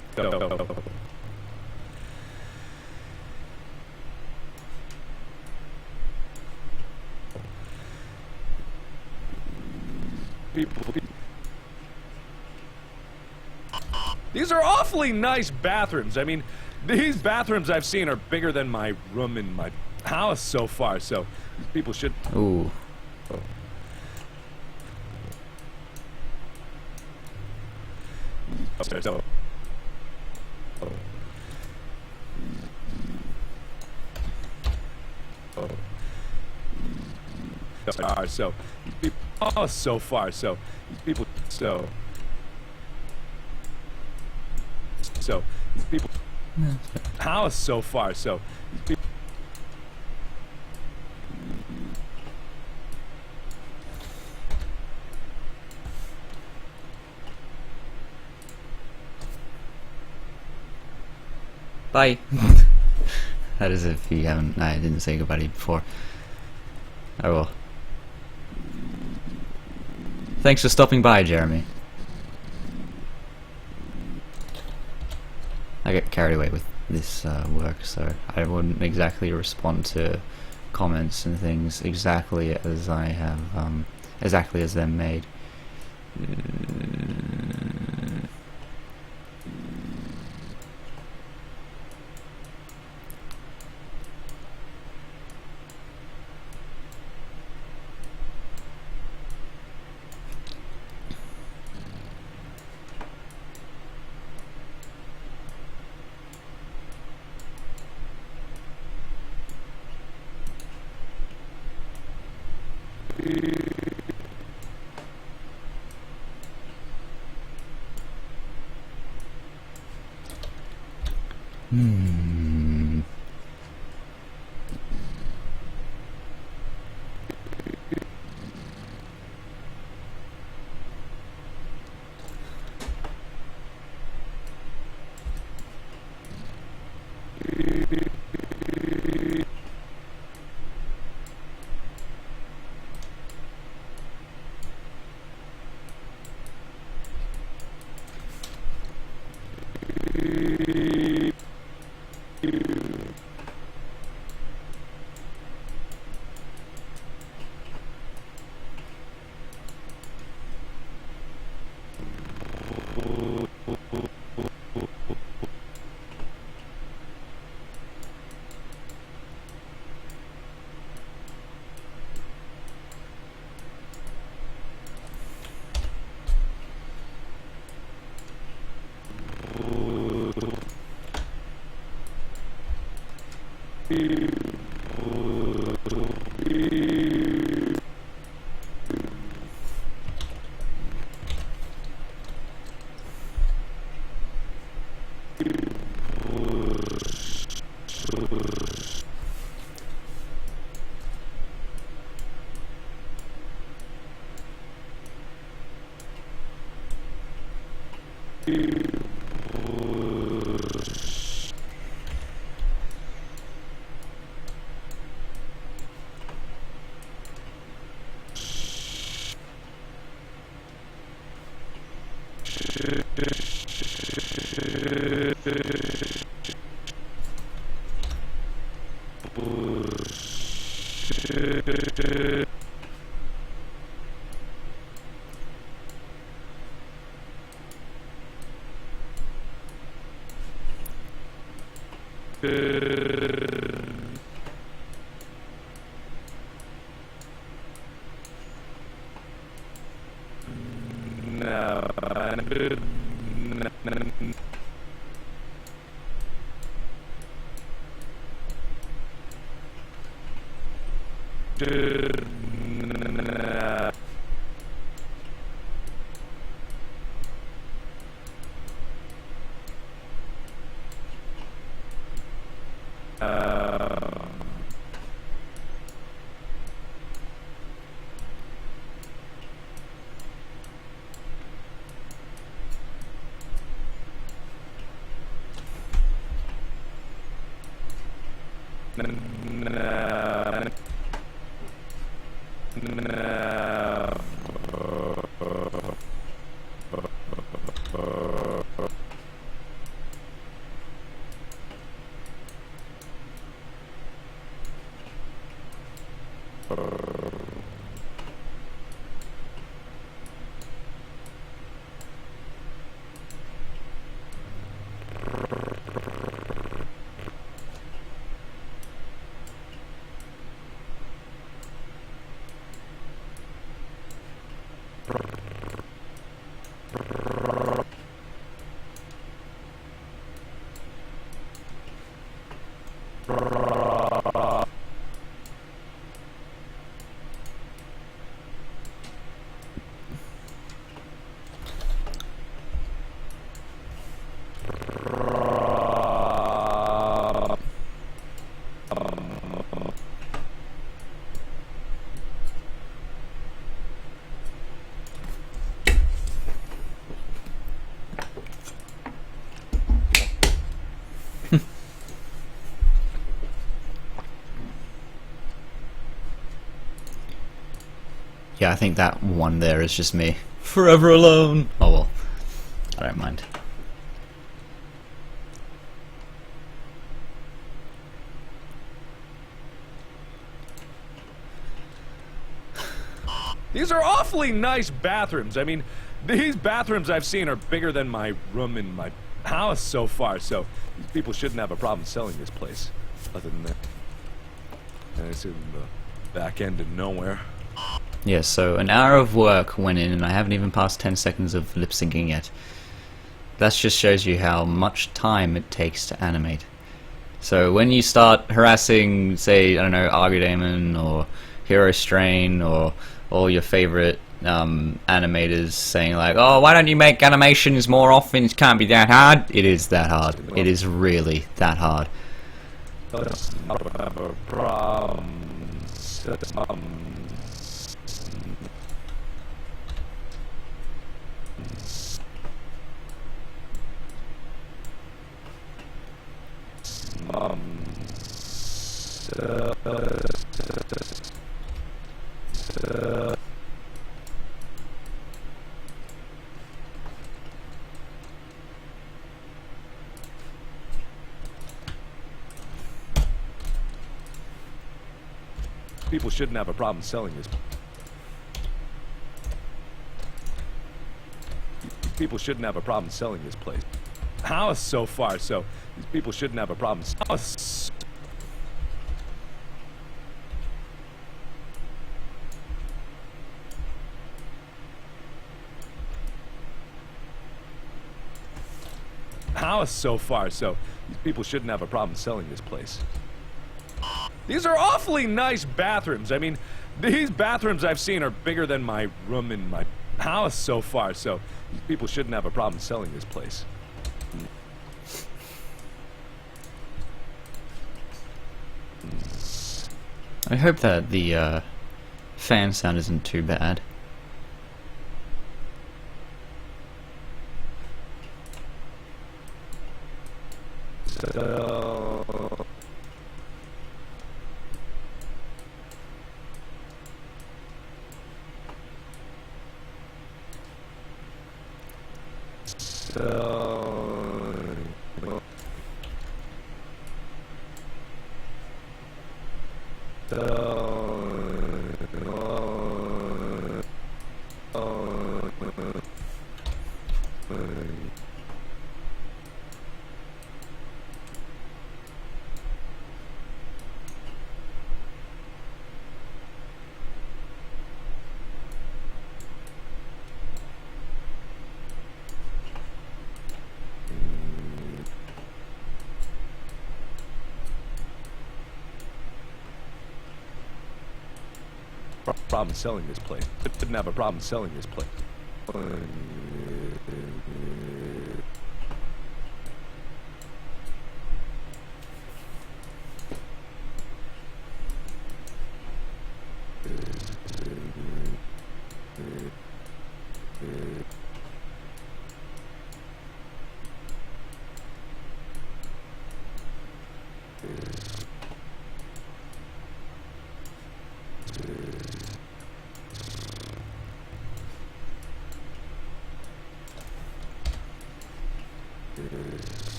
Speaker 2: These are awfully nice bathrooms. I mean, these bathrooms I've seen are bigger than my room in my house so far, so people should...
Speaker 1: Ooh.
Speaker 2: So far, so people, people, house so far, so people,
Speaker 1: Bye. That is if you haven't. I didn't say goodbye to you before. I will. Thanks for stopping by, Jeremy. I get carried away with this work, so I wouldn't exactly respond to comments and things exactly as I have, exactly as they're made. Yeah, I think that one there is just me. Forever alone! Oh well, I don't mind.
Speaker 2: These are awfully nice bathrooms. I mean, these bathrooms I've seen are bigger than my room in my house so far, so these people shouldn't have a problem selling this place. Other than that, it's in the back end of nowhere.
Speaker 1: Yeah, so an hour of work went in and I haven't even passed 10 seconds of lip syncing yet. That just shows you how much time it takes to animate. So when you start harassing, say, I don't know, Argodamon or Hero Strain or all your favorite animators saying like, oh, why don't you make animations more often, it can't be that hard. It is that hard. It is really that hard.
Speaker 2: People shouldn't have a problem selling this. People shouldn't have a problem selling this place. House so far, so these people shouldn't have a problem. House. House so far, so these people shouldn't have a problem selling this place. These are awfully nice bathrooms. I mean, these bathrooms I've seen are bigger than my room in my house so far, so these people shouldn't have a problem selling this place.
Speaker 1: I hope that the fan sound isn't too bad.
Speaker 2: Problem selling this place. Didn't have a problem selling this place.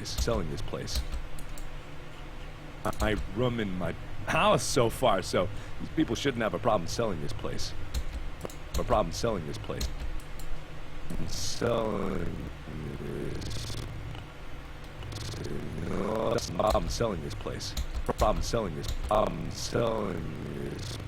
Speaker 2: selling this place. My room in my house so far, so these people shouldn't have a problem selling this place. A problem selling this place. Selling this. No, that's not a problem selling this place. Problem selling this. Problem selling this.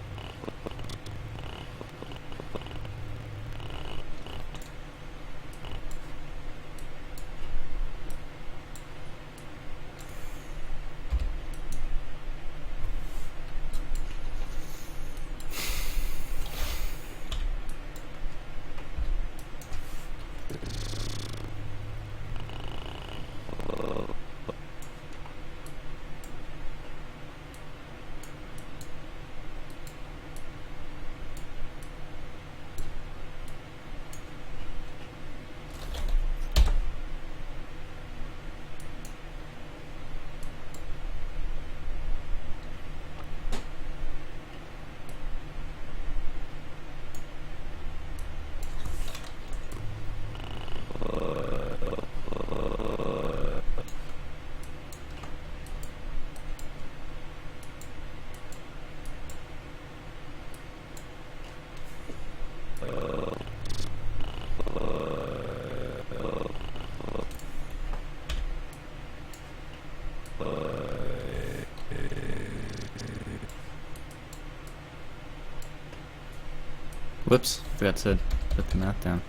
Speaker 1: Whoops, forgot to put the mouth down.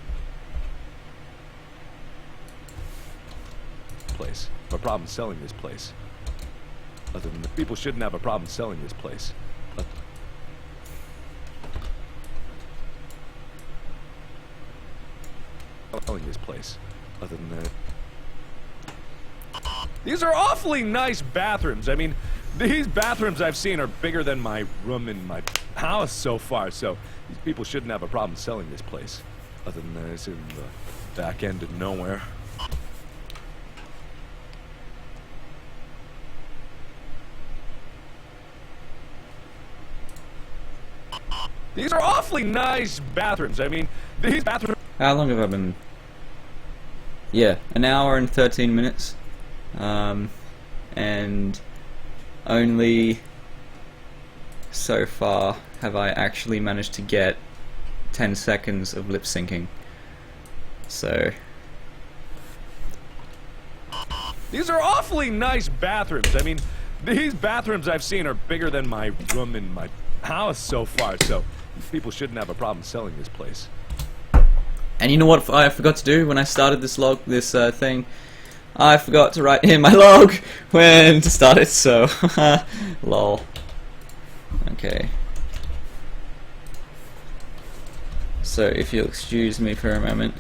Speaker 2: Place. A problem selling this place. Other than people shouldn't have a problem selling this place. Selling this place. Other than that. These are awfully nice bathrooms. I mean, these bathrooms I've seen are bigger than my room in my house so far, so these people shouldn't have a problem selling this place. Other than that, it's in the back end of nowhere. These are awfully nice bathrooms. I mean, these bathrooms...
Speaker 1: How long have I been... Yeah, an hour and 13 minutes. And only so far have I actually managed to get 10 seconds of lip syncing. So...
Speaker 2: These are awfully nice bathrooms. I mean, these bathrooms I've seen are bigger than my room in my house so far, so these people shouldn't have a problem selling this place.
Speaker 1: And you know what I forgot to do when I started this thing? I forgot to write in my log when to start it, so lol. Okay. So if you'll excuse me for a moment.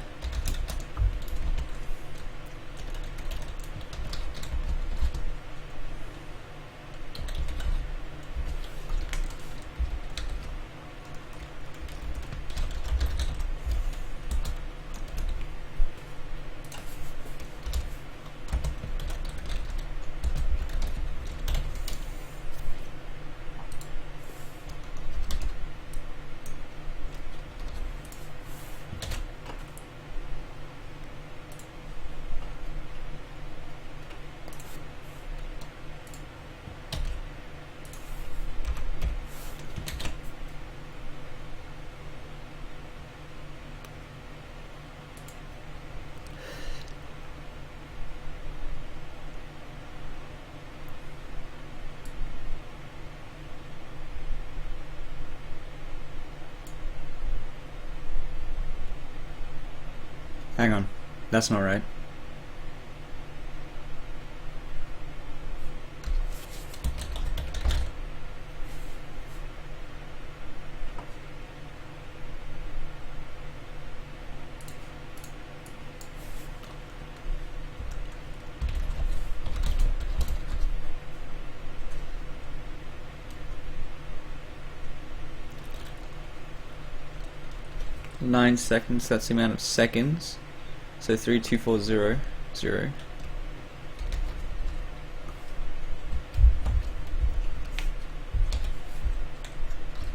Speaker 1: Hang on, that's not right. Nine seconds, that's the amount of seconds. So 32400.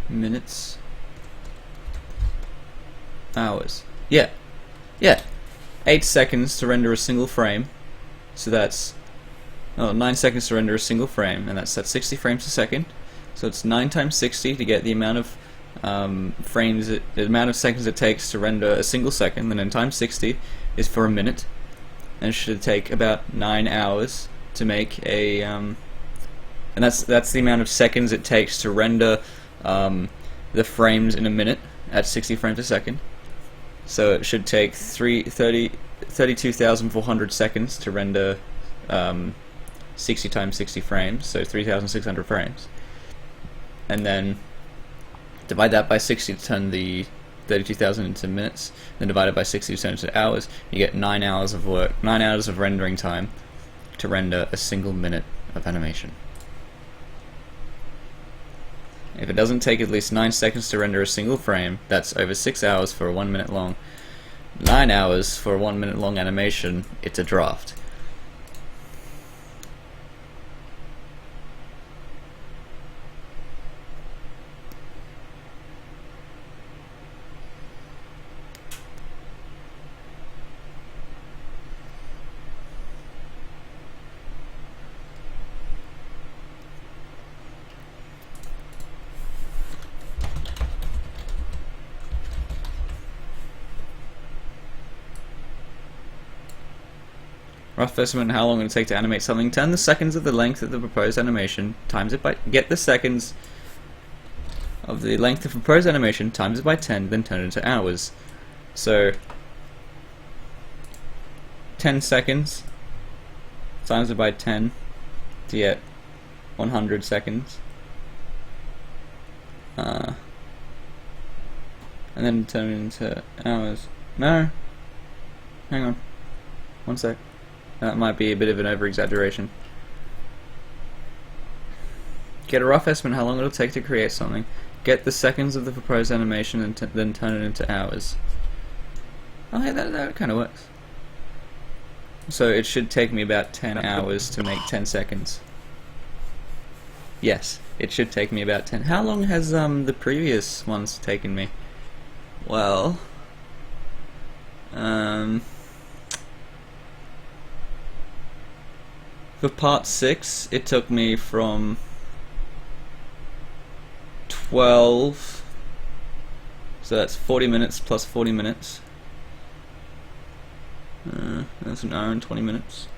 Speaker 1: Minutes. Hours. Yeah. 8 seconds to render a single frame. So that's 9 seconds to render a single frame, and that's at 60 frames a second. So it's 9 times 60 to get the amount of the amount of seconds it takes to render a single second, and then times 60 is for a minute, and it should take about 9 hours to make a and that's the amount of seconds it takes to render the frames in a minute at 60 frames a second. So it should take 32,400 seconds to render 60 times 60 frames, so 3,600 frames. And then divide that by 60 to turn the 32,000 into minutes, then divide it by 60 to turn it into hours. You get 9 hours of work, 9 hours of rendering time to render a single minute of animation. If it doesn't take at least 9 seconds to render a single frame, that's over 6 hours for a 1 minute long. 9 hours for a 1 minute long animation, it's a draft. Rough estimate how long it will take to animate something. Turn the seconds of the length of the proposed animation, times it by... Get the seconds of the length of proposed animation, times it by 10, then turn it into hours. So, 10 seconds, times it by 10, to get 100 seconds. And then turn it into hours. No. Hang on. 1 sec. That might be a bit of an over-exaggeration. Get a rough estimate how long it'll take to create something. Get the seconds of the proposed animation and then turn it into hours. Oh, yeah, that kind of works. So it should take me about 10 hours to make 10 seconds. Yes, it should take me about 10. How long has the previous ones taken me? Well, for part 6, it took me from 12, so that's 40 minutes plus 40 minutes. That's an hour and 20 minutes.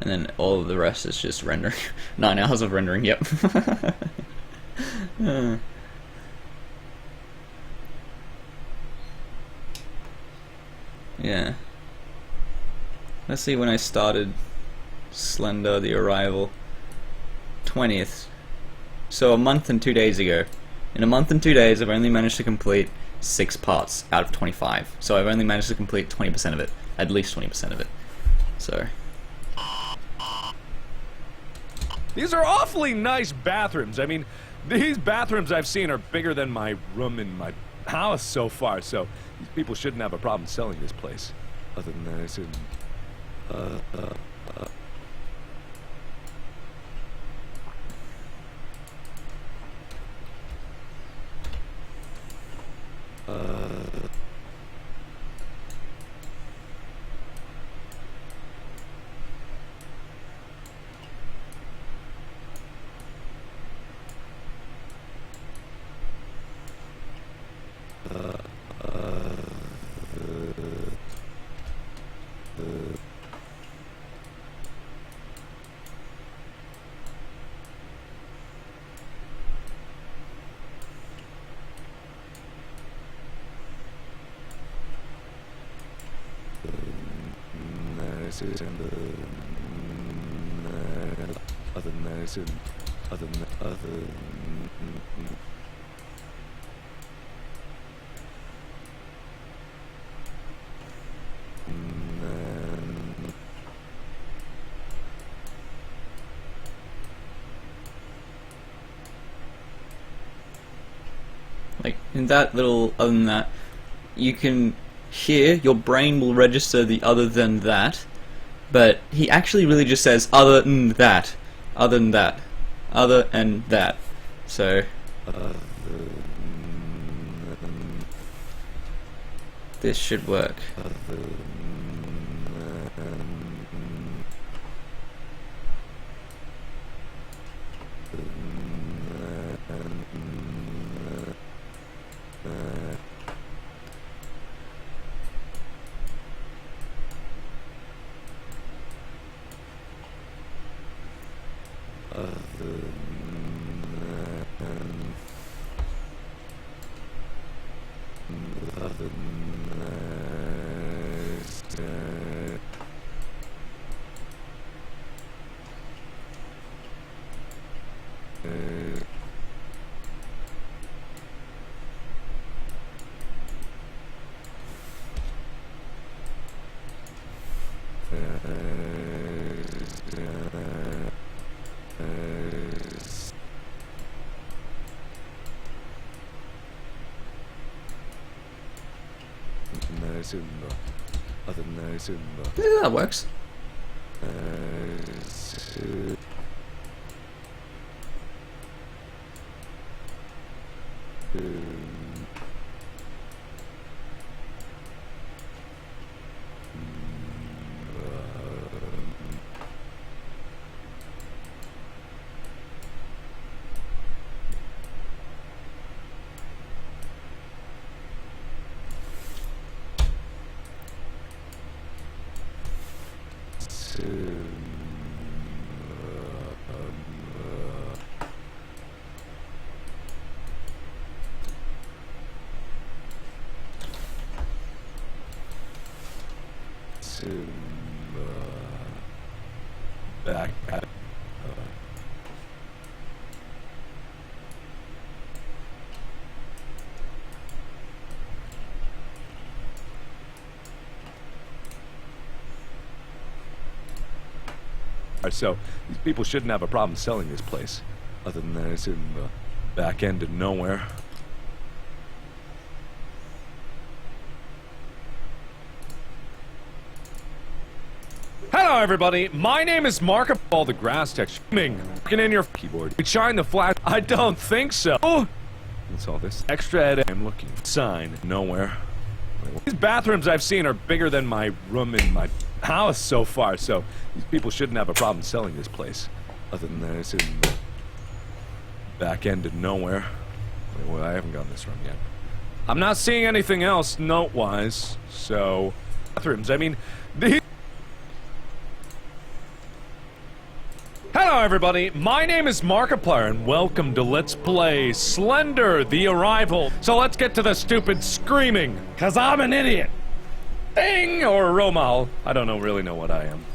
Speaker 1: And then all of the rest is just rendering. 9 hours of rendering, yep. Yeah. Let's see when I started Slender, the Arrival. 20th. So a month and 2 days ago. In a month and 2 days, I've only managed to complete 6 parts out of 25. So I've only managed to complete 20% of it. At least 20% of it. So.
Speaker 2: These are awfully nice bathrooms. I mean, these bathrooms I've seen are bigger than my room in my house so far, so these people shouldn't have a problem selling this place. Other than that, it's in... other than that, it's in...
Speaker 1: Like, in that little other than that, you can hear, your brain will register the other than that, but he actually really just says other than that, other than that, other and that. So, this should work. Yeah, that works.
Speaker 2: Back. So these people shouldn't have a problem selling this place. Other than that, it's in the back end of nowhere. Hello, everybody. My name is Mark. All the grass texture. Working in your keyboard. We shine the flash. I don't think so. What's all this? Extra edit. I'm looking. Sign. Nowhere. These bathrooms I've seen are bigger than my room in my house so far, so these people shouldn't have a problem selling this place. Other than that, it's in the back end of nowhere. Wait, well, I haven't gotten this wrong yet. I'm not seeing anything else note-wise, so... Bathrooms, I mean... Hello, everybody. My name is Markiplier, and welcome to Let's Play Slender: The Arrival. So let's get to the stupid screaming, cause I'm an idiot. Ding! Or Romal. I don't really know what I am.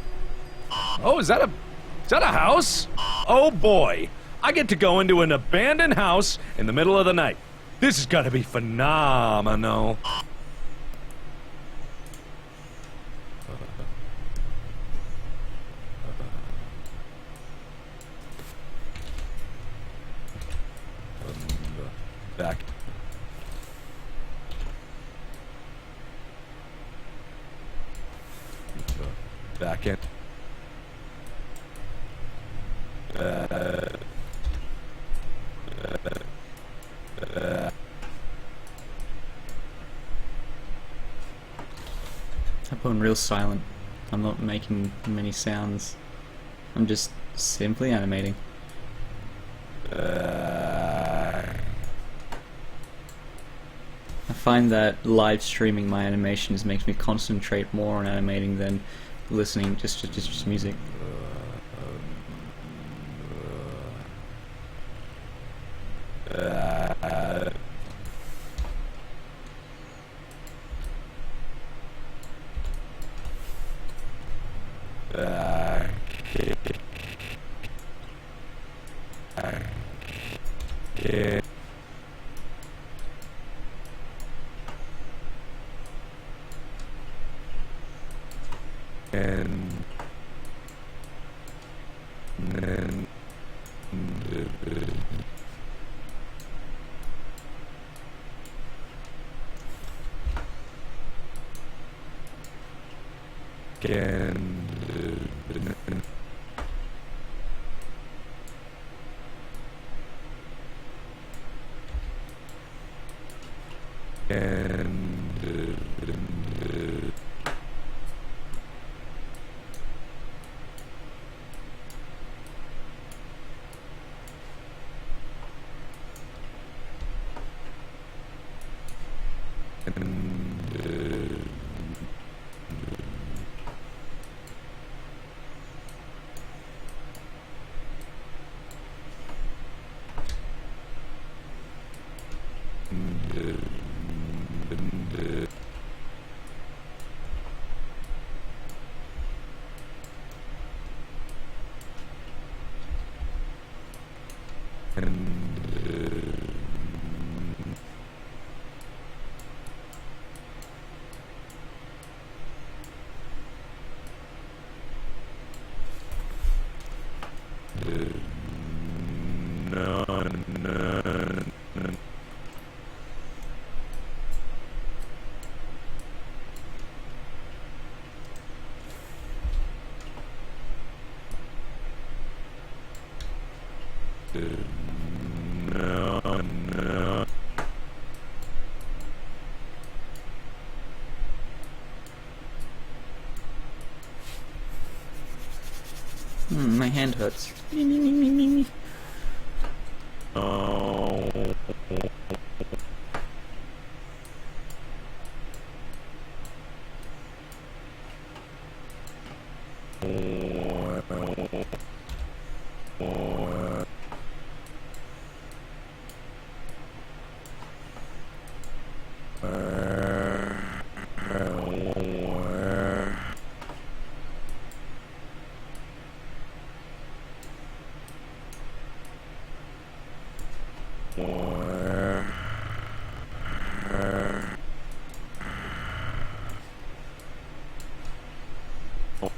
Speaker 2: Oh, is that a house? Oh boy. I get to go into an abandoned house in the middle of the night. This is gonna be phenomenal. Back. Back in.
Speaker 1: I'm going real silent. I'm not making many sounds. I'm just simply animating. I find that live streaming my animations makes me concentrate more on animating than listening just music. My hand hurts.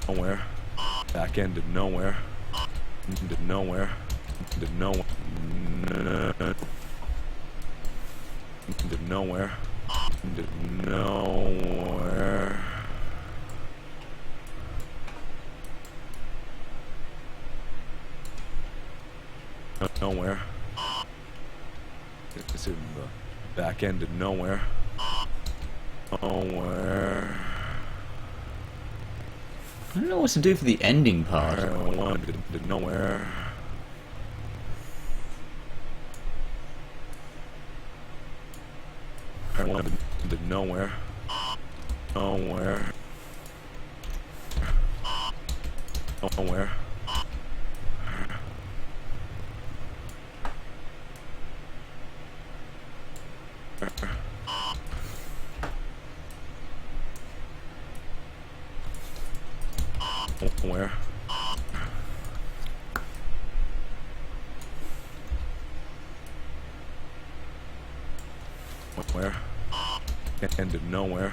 Speaker 2: Nowhere. Back end of nowhere. Into nowhere. Into nowhere. Into nowhere. Into nowhere. Nowhere. It's in the back end of nowhere. Nowhere.
Speaker 1: I don't know what to do for the ending part.
Speaker 2: One to nowhere. One to nowhere. Nowhere. Nowhere. Where? Where? End of nowhere.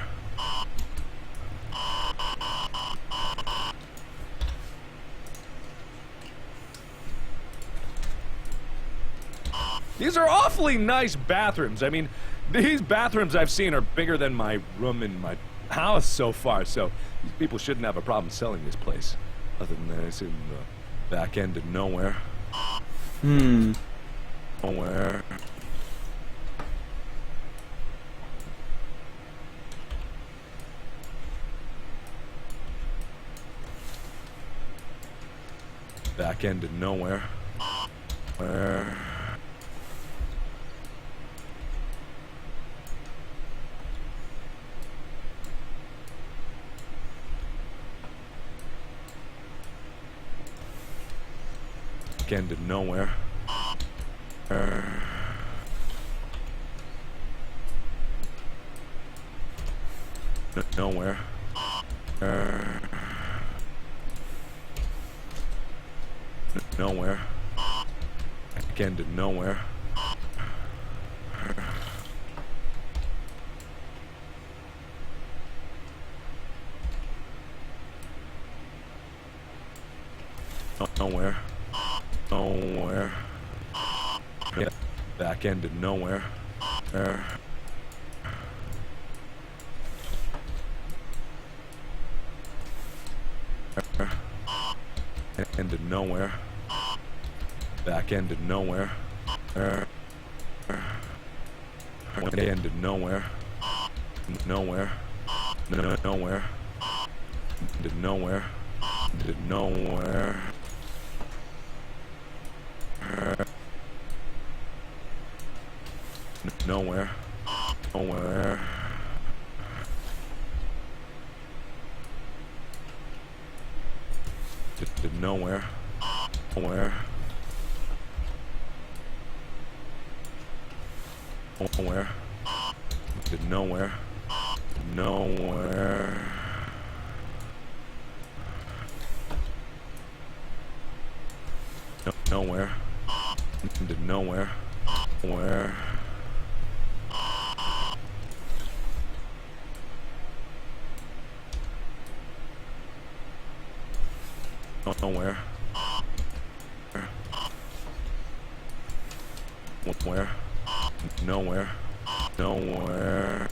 Speaker 2: These are awfully nice bathrooms. I mean, these bathrooms I've seen are bigger than my room in my house so far, so these people shouldn't have a problem selling this place. Other than that, it's in the back end of nowhere. Nowhere. Back end of nowhere. Where? End of nowhere. Nowhere. Nowhere. End of nowhere. Nowhere. Nowhere. Yeah. Back end of nowhere. End of nowhere. Back end of nowhere. End of nowhere. Nowhere. Nowhere. End of nowhere. End of nowhere. Nowhere. Nowhere. To nowhere. Nowhere. Nowhere. To nowhere. Nowhere. Nowhere. Into nowhere. Where? Nowhere. Where? Nowhere. Nowhere.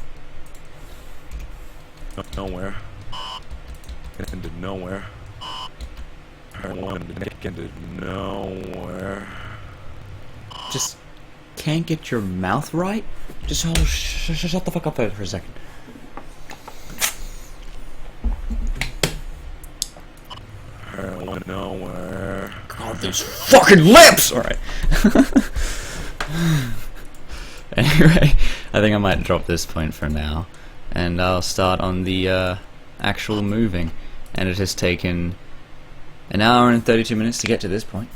Speaker 2: Nowhere. Into nowhere. Into nowhere.
Speaker 1: Just can't get your mouth right? Just shut the fuck up there for a second.
Speaker 2: Nowhere.
Speaker 1: God, these fucking lips! Alright. Anyway, I think I might drop this point for now. And I'll start on the actual moving. And it has taken an hour and 32 minutes to get to this point.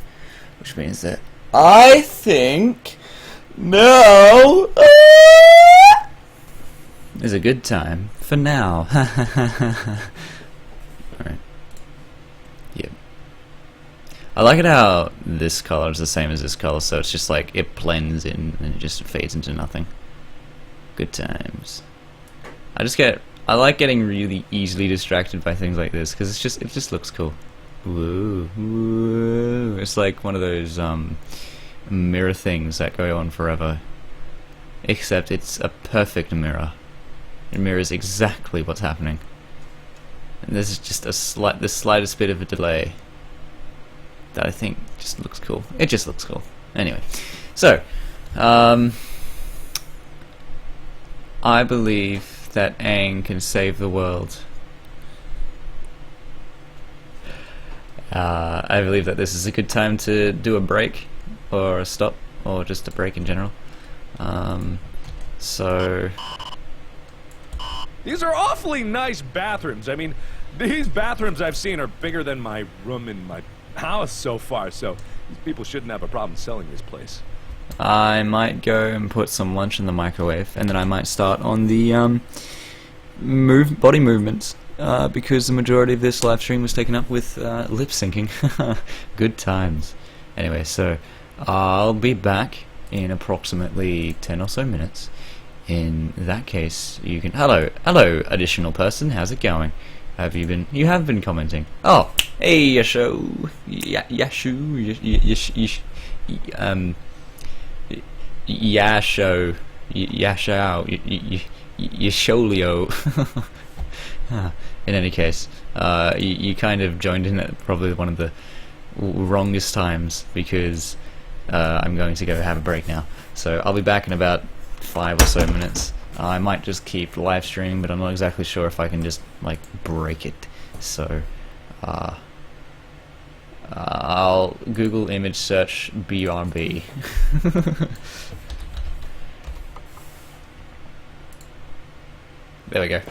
Speaker 1: Which means that I think now is a good time for now. Alright. Yep. I like it how this color is the same as this color, so it's just like it blends in and it just fades into nothing. Good times. I like getting really easily distracted by things like this because it just looks cool. Whoa, whoa. It's like one of those mirror things that go on forever. Except it's a perfect mirror. It mirrors exactly what's happening. And this is just the slightest bit of a delay that I think just looks cool. It just looks cool. Anyway, so I believe that Aang can save the world. I believe that this is a good time to do a break, or a stop, or just a break in general. So
Speaker 2: These are awfully nice bathrooms. I mean, these bathrooms I've seen are bigger than my room in my house so far, so these people shouldn't have a problem selling this place.
Speaker 1: I might go and put some lunch in the microwave, and then I might start on the body movements, because the majority of this live stream was taken up with lip syncing. Good times. Anyway, so I'll be back in approximately 10 or so minutes. In that case, you can... Hello, additional person, how's it going? You have been commenting. Oh, hey, Yasho, Yasholio. In any case, you kind of joined in at probably one of the wrongest times, because I'm going to go have a break now. So I'll be back in about 5 or so minutes. I might just keep live streaming, but I'm not exactly sure if I can just like break it. So I'll Google image search BRB. There we go.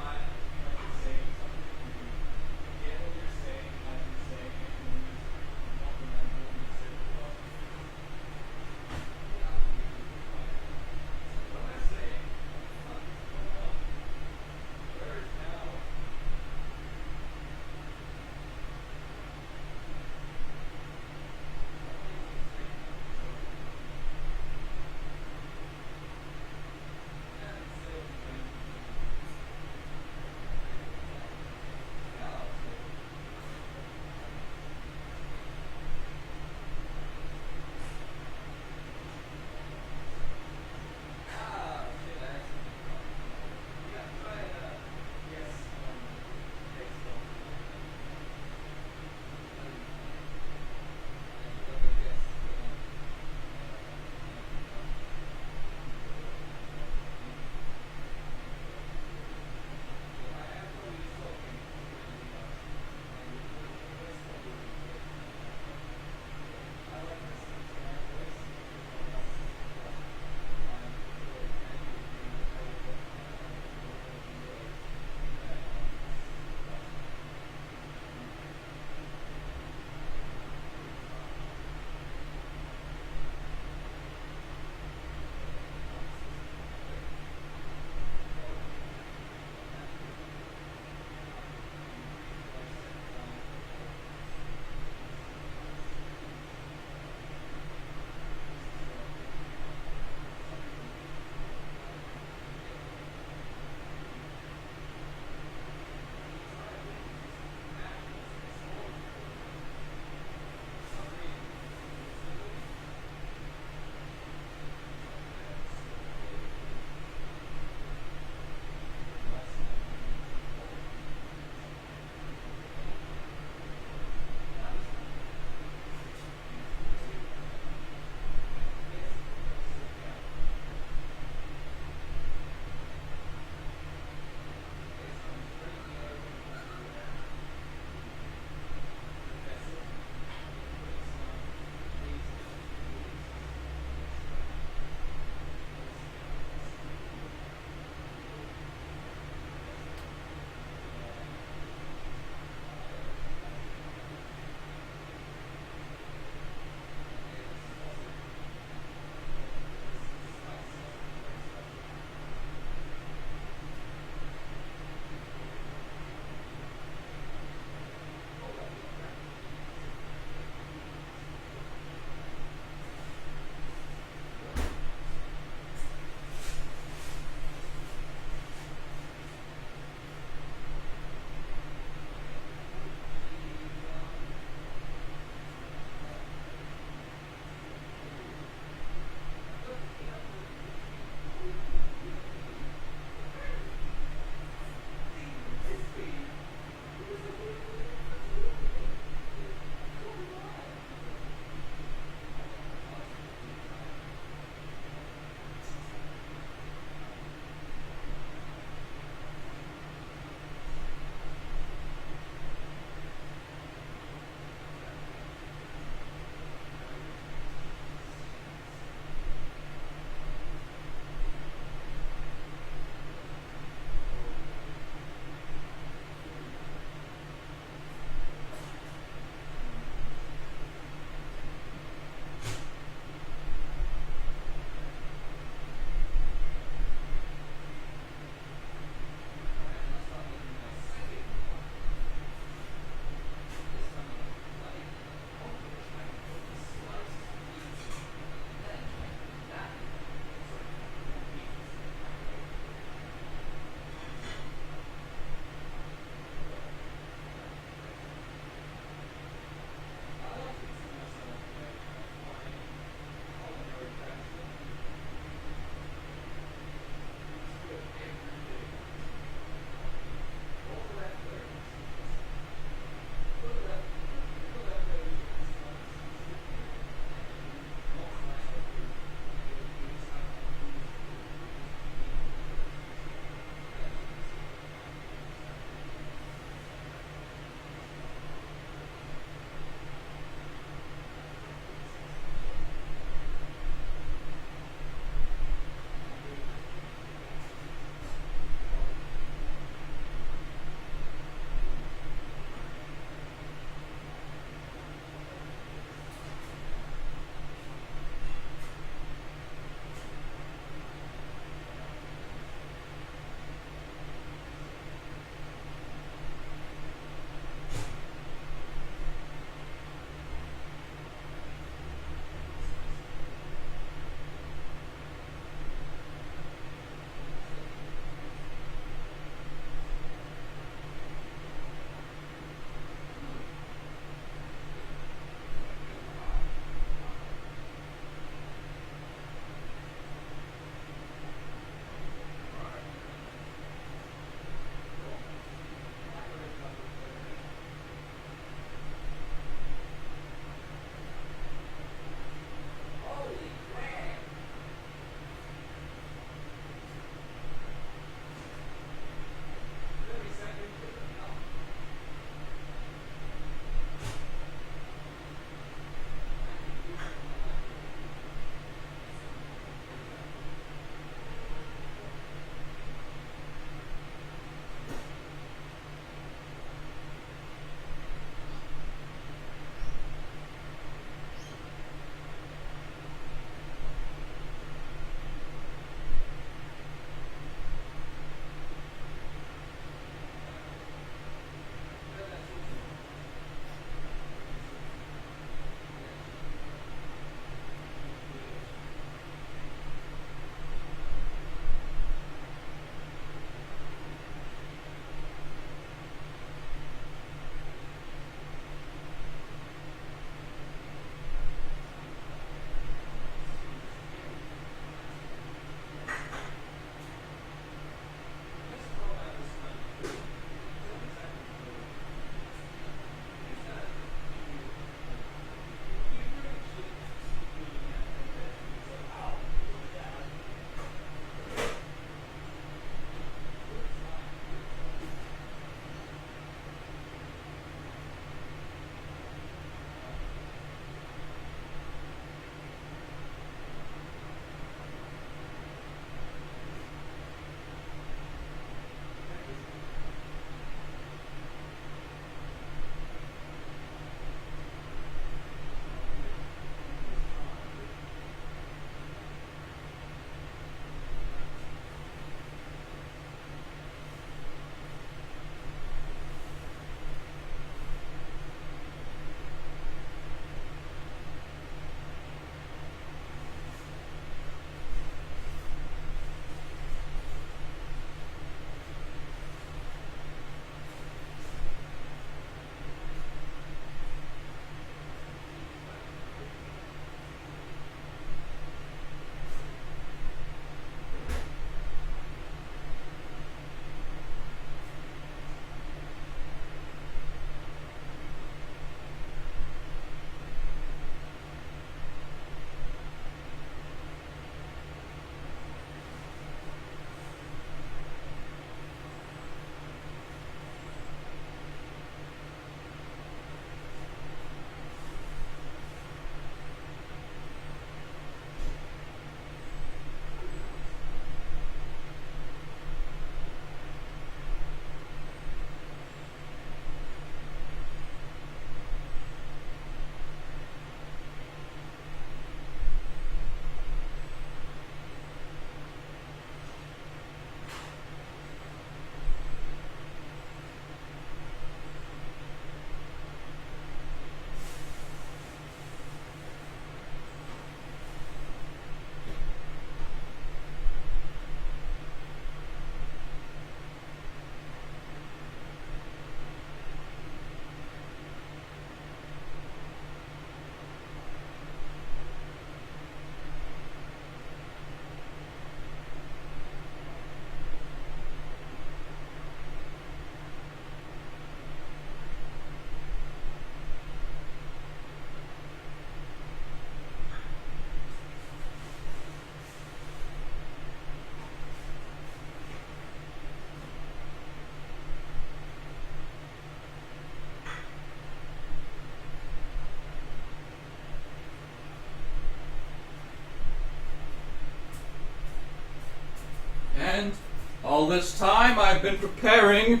Speaker 1: All this time I've been preparing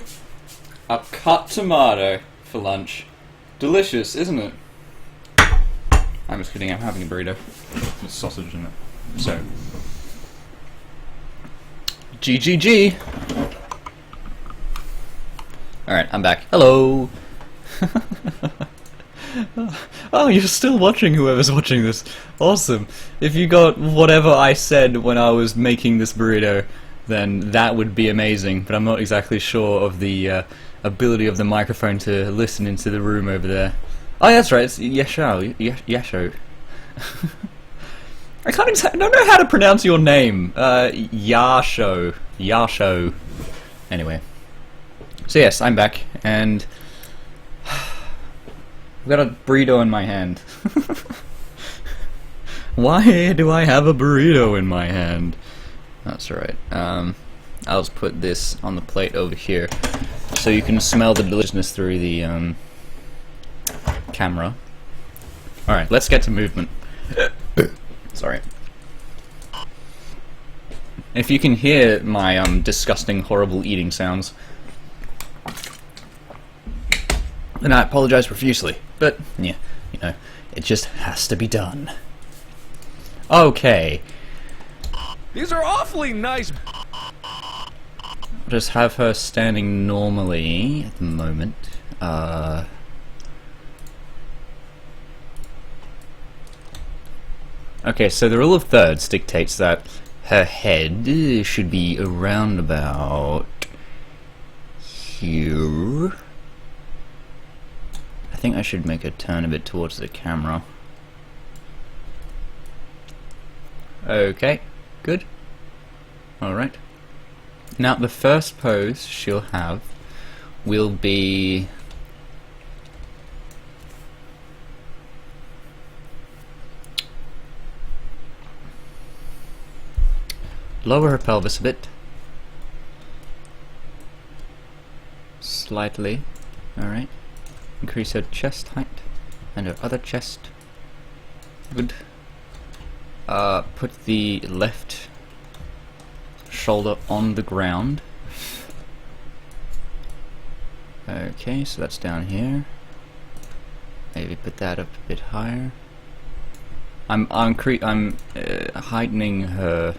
Speaker 1: a cut tomato for lunch. Delicious, isn't it? I'm just kidding, I'm having a burrito with sausage in it. So, GGG! Alright, I'm back. Hello! Oh, you're still watching, whoever's watching this. Awesome. If you got whatever I said when I was making this burrito, then that would be amazing, but I'm not exactly sure of the ability of the microphone to listen into the room over there. Oh, yeah, that's right, it's Yasho. Yasho. I don't know how to pronounce your name. Yasho. Yasho. Anyway. So yes, I'm back, and I've got a burrito in my hand. Why do I have a burrito in my hand? That's right. I'll just put this on the plate over here, so you can smell the deliciousness through the camera. Alright, let's get to movement. Sorry. If you can hear my disgusting, horrible eating sounds, then I apologize profusely. But, yeah, you know, it just has to be done. Okay.
Speaker 2: These are awfully nice.
Speaker 1: Just have her standing normally at the moment. Okay, so the rule of thirds dictates that her head should be around about here. I think I should make her turn a bit towards the camera. Okay, good. Alright. Now the first pose she'll have will be lower her pelvis a bit. Slightly. Alright. Increase her chest height and her other chest. Good. Put the left shoulder on the ground. Okay, so that's down here. Maybe put that up a bit higher. I'm heightening her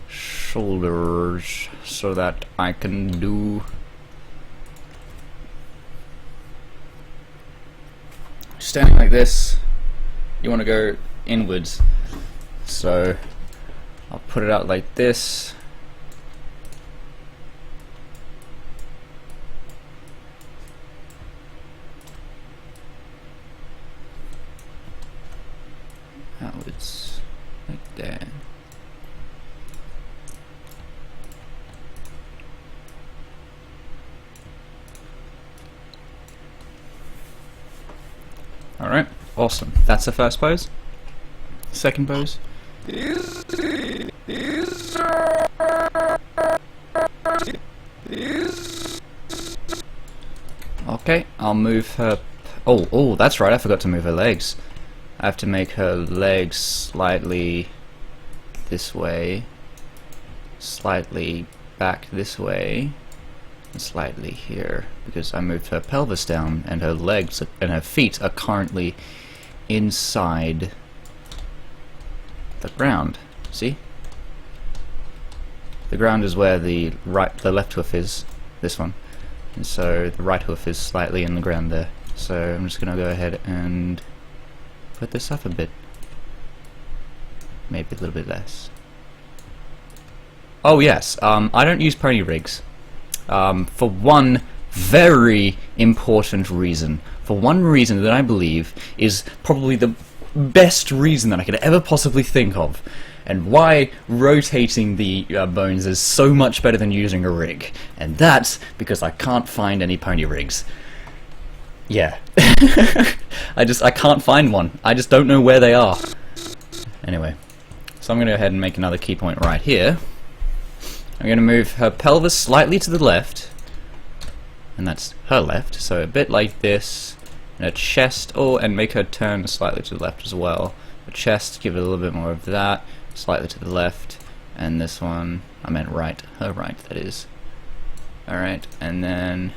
Speaker 1: shoulders so that I can do standing like this. You want to go inwards, so I'll put it out like this. Outwards, like that. Alright, awesome. That's the first pose. Second pose. Okay, I'll move her. Oh, that's right, I forgot to move her legs. I have to make her legs slightly this way, slightly back this way, and slightly here, because I moved her pelvis down and her legs and her feet are currently inside the ground. See? The ground is where the left hoof is, this one, and so the right hoof is slightly in the ground there. So I'm just gonna go ahead and put this up a bit, maybe a little bit less. Oh yes, I don't use pony rigs for one very important reason. For one reason that I believe is probably the best reason that I could ever possibly think of, and why rotating the bones is so much better than using a rig. And that's because I can't find any pony rigs. Yeah. I can't find one. I just don't know where they are. Anyway, so I'm going to go ahead and make another key point right here. I'm going to move her pelvis slightly to the left, and that's her left, so a bit like this, and her chest, and make her turn slightly to the left as well. Her chest, give it a little bit more of that, slightly to the left, and this one, I meant right, her right, that is. Alright, and then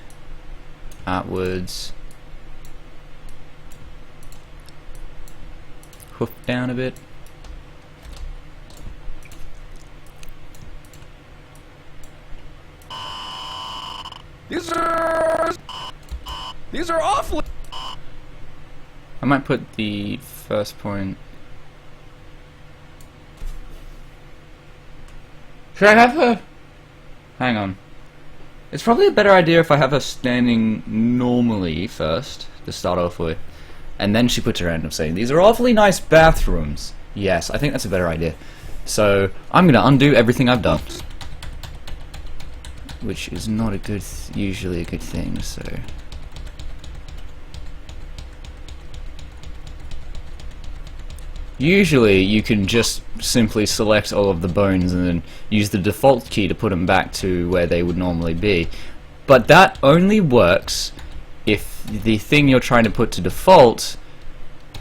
Speaker 1: outwards, hoof down a bit.
Speaker 2: These are awfully.
Speaker 1: I might put the first point. Should I have her? Hang on. It's probably a better idea if I have her standing normally first to start off with, and then she puts her hand up saying, "These are awfully nice bathrooms." Yes, I think that's a better idea. So I'm gonna undo everything I've done, which is not a good, usually a good thing. So. Usually you can just simply select all of the bones and then use the default key to put them back to where they would normally be. But that only works if the thing you're trying to put to default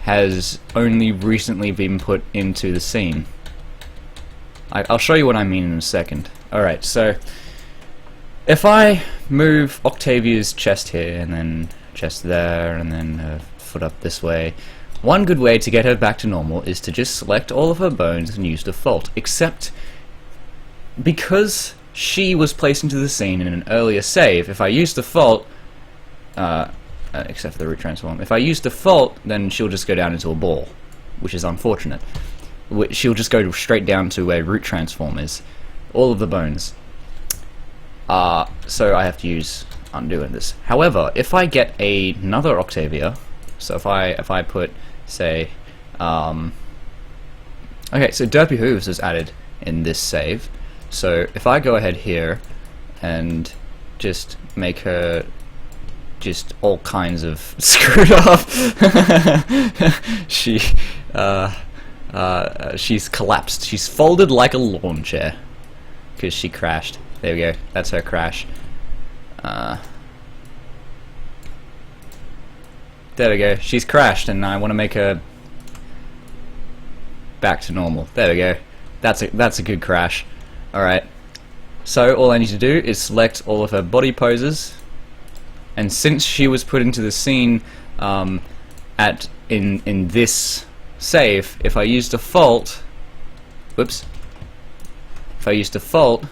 Speaker 1: has only recently been put into the scene. I'll show you what I mean in a second. Alright, so if I move Octavia's chest here and then chest there and then her foot up this way, one good way to get her back to normal is to just select all of her bones and use default, except because she was placed into the scene in an earlier save, if I use default, except for the root transform, if I use default, then she'll just go down into a ball, which is unfortunate. She'll just go straight down to where root transform is, all of the bones. So I have to use undo in this. However, if I get another Octavia, so if I put, say, okay, so Derpy Hooves is added in this save. So if I go ahead here and just make her just all kinds of screwed up, she's collapsed. She's folded like a lawn chair because she crashed. There we go. That's her crash. There we go. She's crashed, and I want to make her back to normal. There we go. That's a good crash. All right. So all I need to do is select all of her body poses, and since she was put into the scene in this save, if I use default, whoops. If I use default,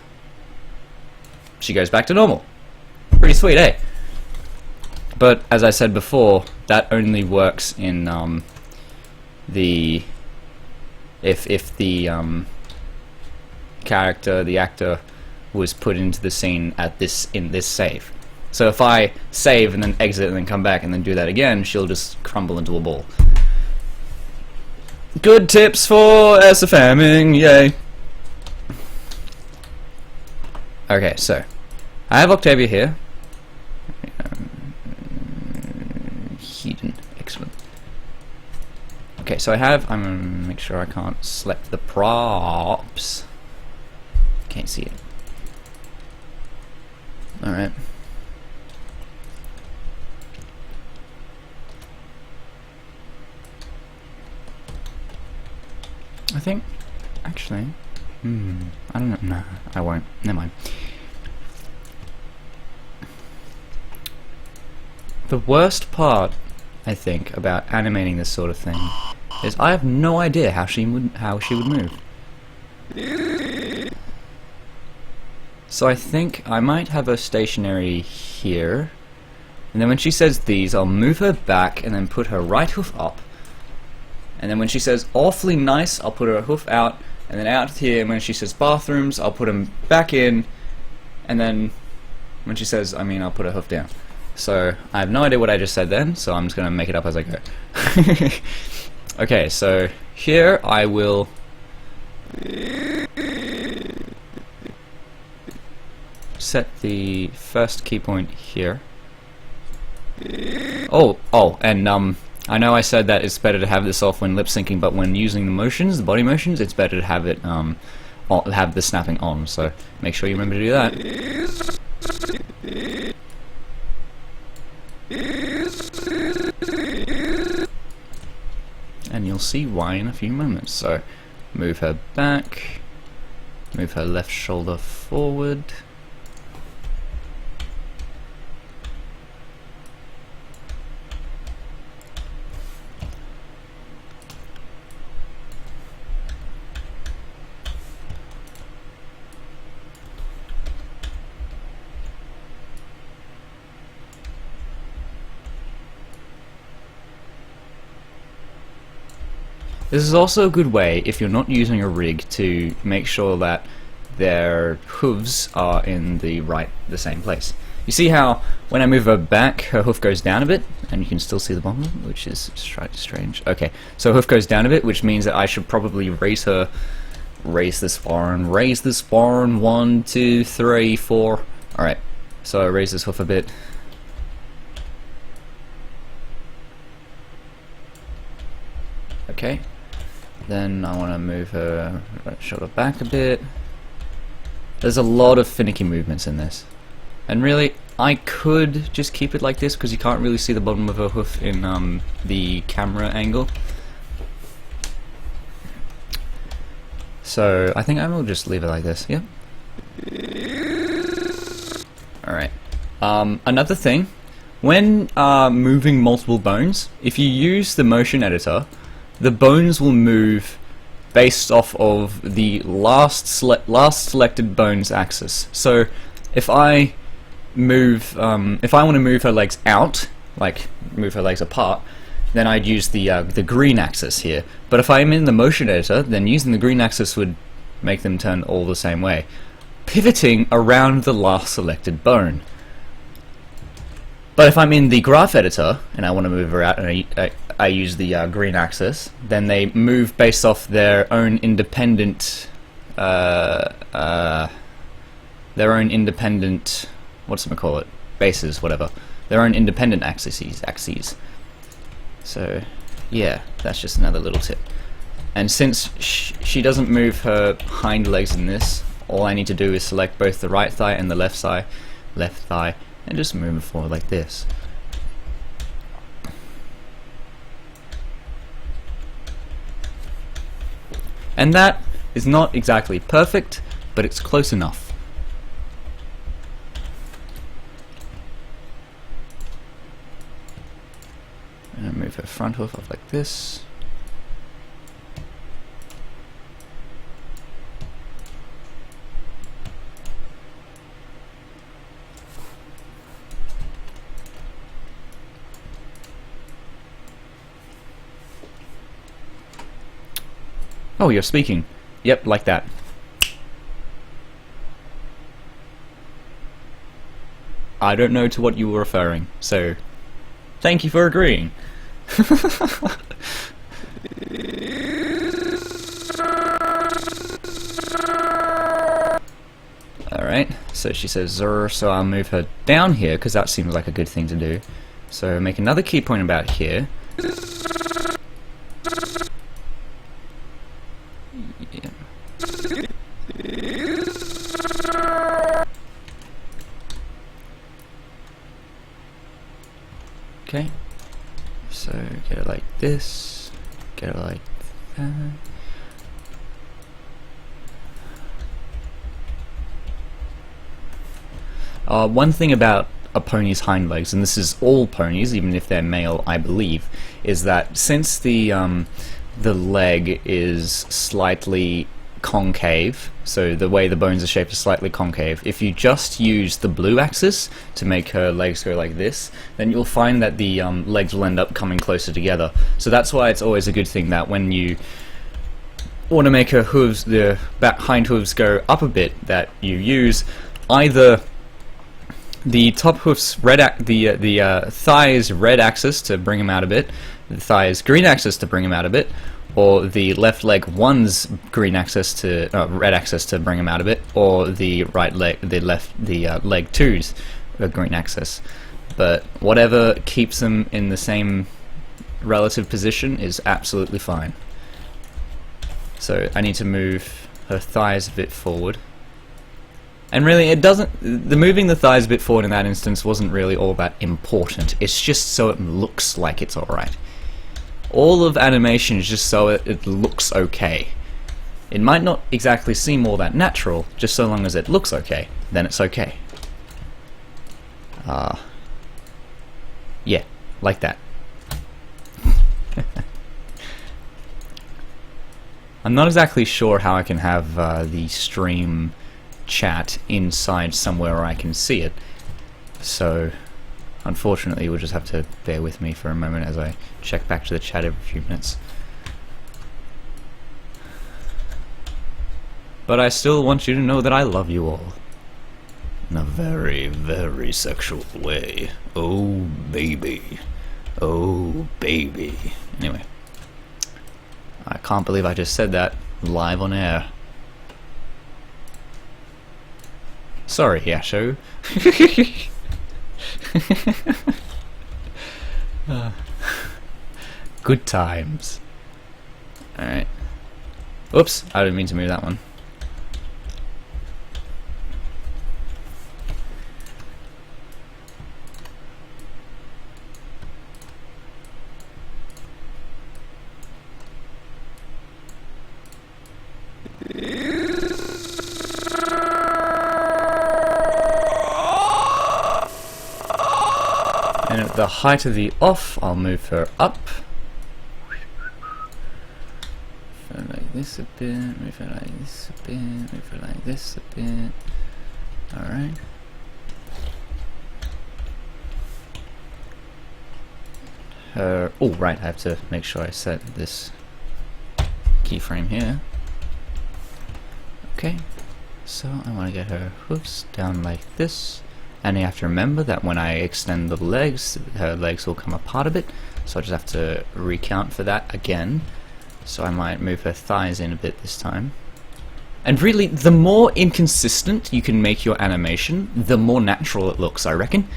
Speaker 1: she goes back to normal. Pretty sweet, eh? But as I said before, that only works in if the character, the actor, was put into the scene in this save. So if I save and then exit and then come back and then do that again, she'll just crumble into a ball. Good tips for SFMing, yay! Okay, so I have Octavia here. Hedon, excellent. Okay, so I'm gonna make sure I can't select the props. Can't see it. Alright. I think, actually, I don't know, no, I won't, never mind. The worst part, I think, about animating this sort of thing is I have no idea how she would move. So I think I might have her stationary here, and then when she says these, I'll move her back and then put her right hoof up. And then when she says awfully nice, I'll put her hoof out, and then out here, and when she says bathrooms, I'll put them back in, and then when she says, I'll put her hoof down. So I have no idea what I just said then, so I'm just going to make it up as I go. Okay, so here I will set the first key point here. Oh, and I know I said that it's better to have this off when lip syncing, but when using the motions, the body motions, it's better to have it have the snapping on. So make sure you remember to do that. And you'll see why in a few moments. So move her back, Move her left shoulder forward. This is also a good way, if you're not using a rig, to make sure that their hooves are in the same place. You see how when I move her back, her hoof goes down a bit, and you can still see the bottom, which is strange. Okay, so hoof goes down a bit, which means that I should probably raise this far, and raise this far, and 1, 2, 3, 4. Alright, so I raise this hoof a bit. Okay. Then I want to move her right shoulder back a bit. There's a lot of finicky movements in this. And really, I could just keep it like this because you can't really see the bottom of her hoof in the camera angle. So I think I will just leave it like this, yeah? Alright. Another thing, when moving multiple bones, if you use the motion editor, the bones will move based off of the last selected bone's axis. So if I move, if I want to move her legs out, like move her legs apart, then I'd use the green axis here. But if I'm in the motion editor, then using the green axis would make them turn all the same way, pivoting around the last selected bone. But if I'm in the graph editor and I want to move her out, and I use the green axis, then they move based off their own independent, whatchamacallit, bases, whatever, their own independent axes. So, yeah, that's just another little tip. And since she doesn't move her hind legs in this, all I need to do is select both the right thigh and the left thigh, and just move it forward like this. And that is not exactly perfect, but it's close enough. And move her front hoof up like this. Oh, you're speaking. Yep, like that. I don't know to what you were referring, so thank you for agreeing. Alright, so she says Zer, so I'll move her down here because that seems like a good thing to do. So make another key point about here. Okay, so get it like this, get it like that. One thing about a pony's hind legs, and this is all ponies, even if they're male, I believe, is that since the leg is slightly concave, so the way the bones are shaped is slightly concave, if you just use the blue axis to make her legs go like this, then you'll find that the legs will end up coming closer together. So that's why it's always a good thing that when you want to make her hooves, the back hind hooves go up a bit, that you use either the top hoof's the thigh's red axis to bring them out a bit, the thigh's green axis to bring them out a bit, or the left leg one's green axis to red axis to bring them out a bit, or the right leg, leg two's green axis. But whatever keeps them in the same relative position is absolutely fine. So I need to move her thighs a bit forward. And really, it doesn't. The moving the thighs a bit forward in that instance wasn't really all that important. It's just so it looks like it's alright. All of animation is just so it looks okay. It might not exactly seem all that natural, just so long as it looks okay, then it's okay. Yeah, like that. I'm not exactly sure how I can have the stream chat inside somewhere where I can see it, so unfortunately you'll just have to bear with me for a moment as I check back to the chat every few minutes. But I still want you to know that I love you all. In a very, very sexual way. Oh, baby. Oh, baby. Anyway. I can't believe I just said that live on air. Sorry, Yasho. Good times. Alright. Oops, I didn't mean to move that one. And at the height of the off, I'll move her up. Move her like this a bit, move her like this a bit, move her like this a bit. Alright. Oh, right, I have to make sure I set this keyframe here. Okay, so I want to get her hoofs down like this. And you have to remember that when I extend the legs, her legs will come apart a bit, so I just have to recount for that again. So I might move her thighs in a bit this time. And really, the more inconsistent you can make your animation, the more natural it looks, I reckon.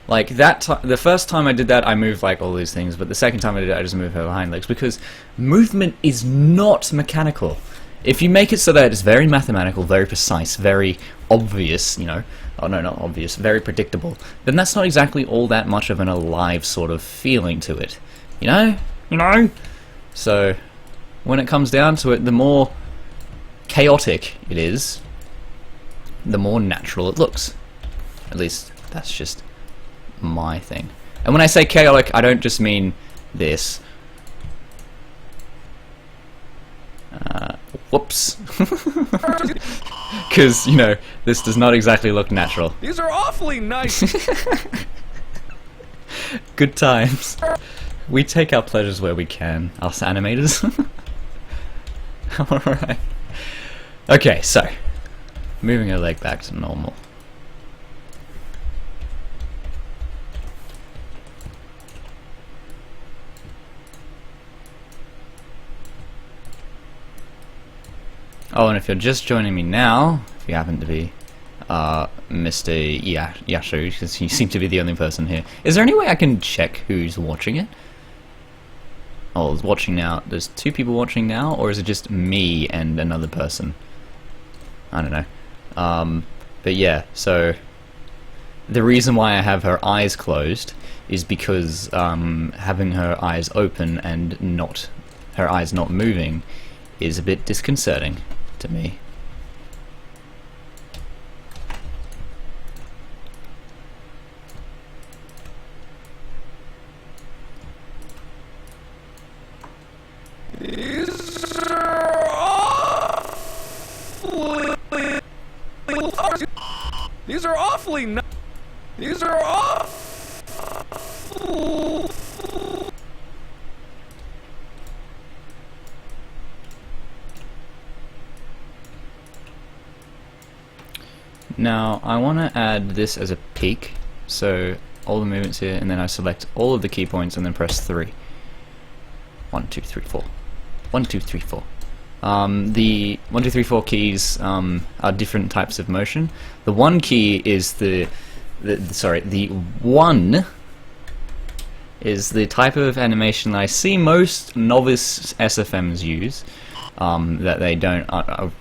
Speaker 1: Like, the first time I did that, I moved like all these things, but the second time I did it, I just moved her hind legs, because movement is not mechanical. If you make it so that it's very mathematical, very precise, very obvious, you know, oh no, not obvious, very predictable, then that's not exactly all that much of an alive sort of feeling to it, you know? You know? So, when it comes down to it, the more chaotic it is, the more natural it looks. At least, that's just my thing. And when I say chaotic, I don't just mean this. Whoops. Because, you know, this does not exactly look natural.
Speaker 2: These are awfully nice.
Speaker 1: Good times. We take our pleasures where we can, us animators. Alright. Okay, so, moving her leg back to normal. Oh, and if you're just joining me now, if you happen to be Mr. Yashu, because you seem to be the only person here, is there any way I can check who's watching it? Oh, it's watching now. There's 2 people watching now, or is it just me and another person? I don't know. But yeah, so the reason why I have her eyes closed is because having her eyes open and not her eyes not moving is a bit disconcerting to me.
Speaker 2: These are awfully nice. These are awful.
Speaker 1: Now, I want to add this as a peak, so all the movements here, and then I select all of the key points and then press 3. 1, 2, 3, 4. 1, 2, 3, 4. The 1, 2, 3, 4 keys are different types of motion. The 1 key is the 1 is the type of animation that I see most novice SFMs use, that they don't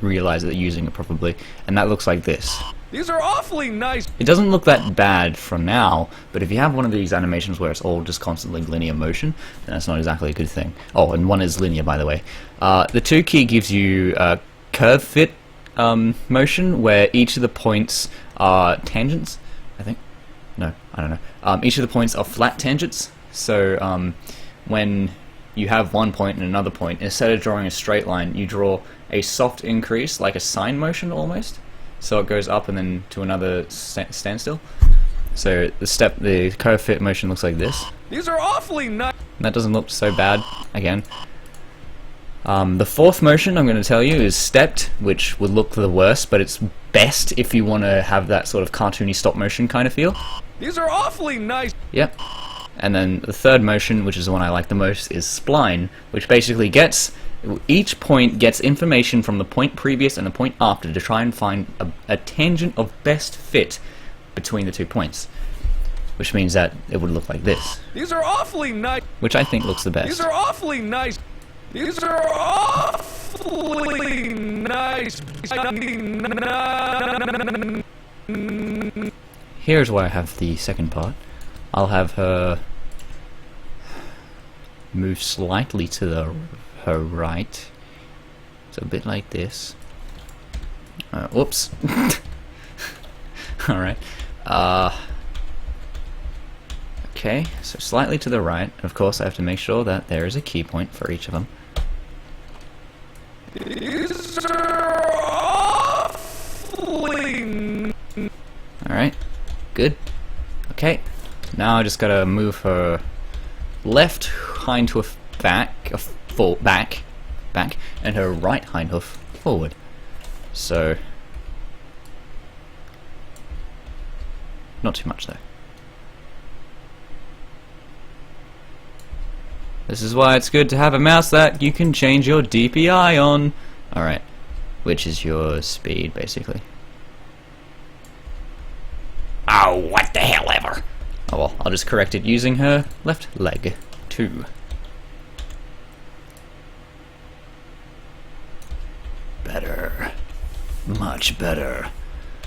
Speaker 1: realize that they're using it properly, and that looks like this.
Speaker 2: These are awfully nice.
Speaker 1: It doesn't look that bad for now, but if you have one of these animations where it's all just constantly linear motion, then that's not exactly a good thing. Oh, and one is linear, by the way. The 2 key gives you curve fit motion, where each of the points are tangents, I think. No, I don't know. Each of the points are flat tangents, so when you have one point and another point, instead of drawing a straight line, you draw a soft increase, like a sine motion almost. So it goes up and then to another standstill. So the curve fit motion looks like this.
Speaker 2: These are awfully nice.
Speaker 1: That doesn't look so bad, again. The 4th motion I'm going to tell you is stepped, which would look the worst, but it's best if you want to have that sort of cartoony stop motion kind of feel.
Speaker 2: These are awfully nice.
Speaker 1: Yep. And then the 3rd motion, which is the one I like the most, is spline, which basically each point gets information from the point previous and the point after to try and find a tangent of best fit between the 2 points. Which means that it would look like this.
Speaker 2: These are awfully nice.
Speaker 1: Which I think looks the best.
Speaker 2: These are awfully nice. These are awfully nice.
Speaker 1: Here's where I have the second part. I'll have her move slightly to her right. So a bit like this. Whoops. Alright. Okay, so slightly to the right. Of course, I have to make sure that there is a key point for each of them. Alright, good. Okay, now I just gotta move her left hind hoof back, back, and her right hind hoof forward. So, not too much though. This is why it's good to have a mouse that you can change your DPI on. Alright, which is your speed, basically. Oh, what the hell ever! Oh well, I'll just correct it using her left leg, too. Better. Much better.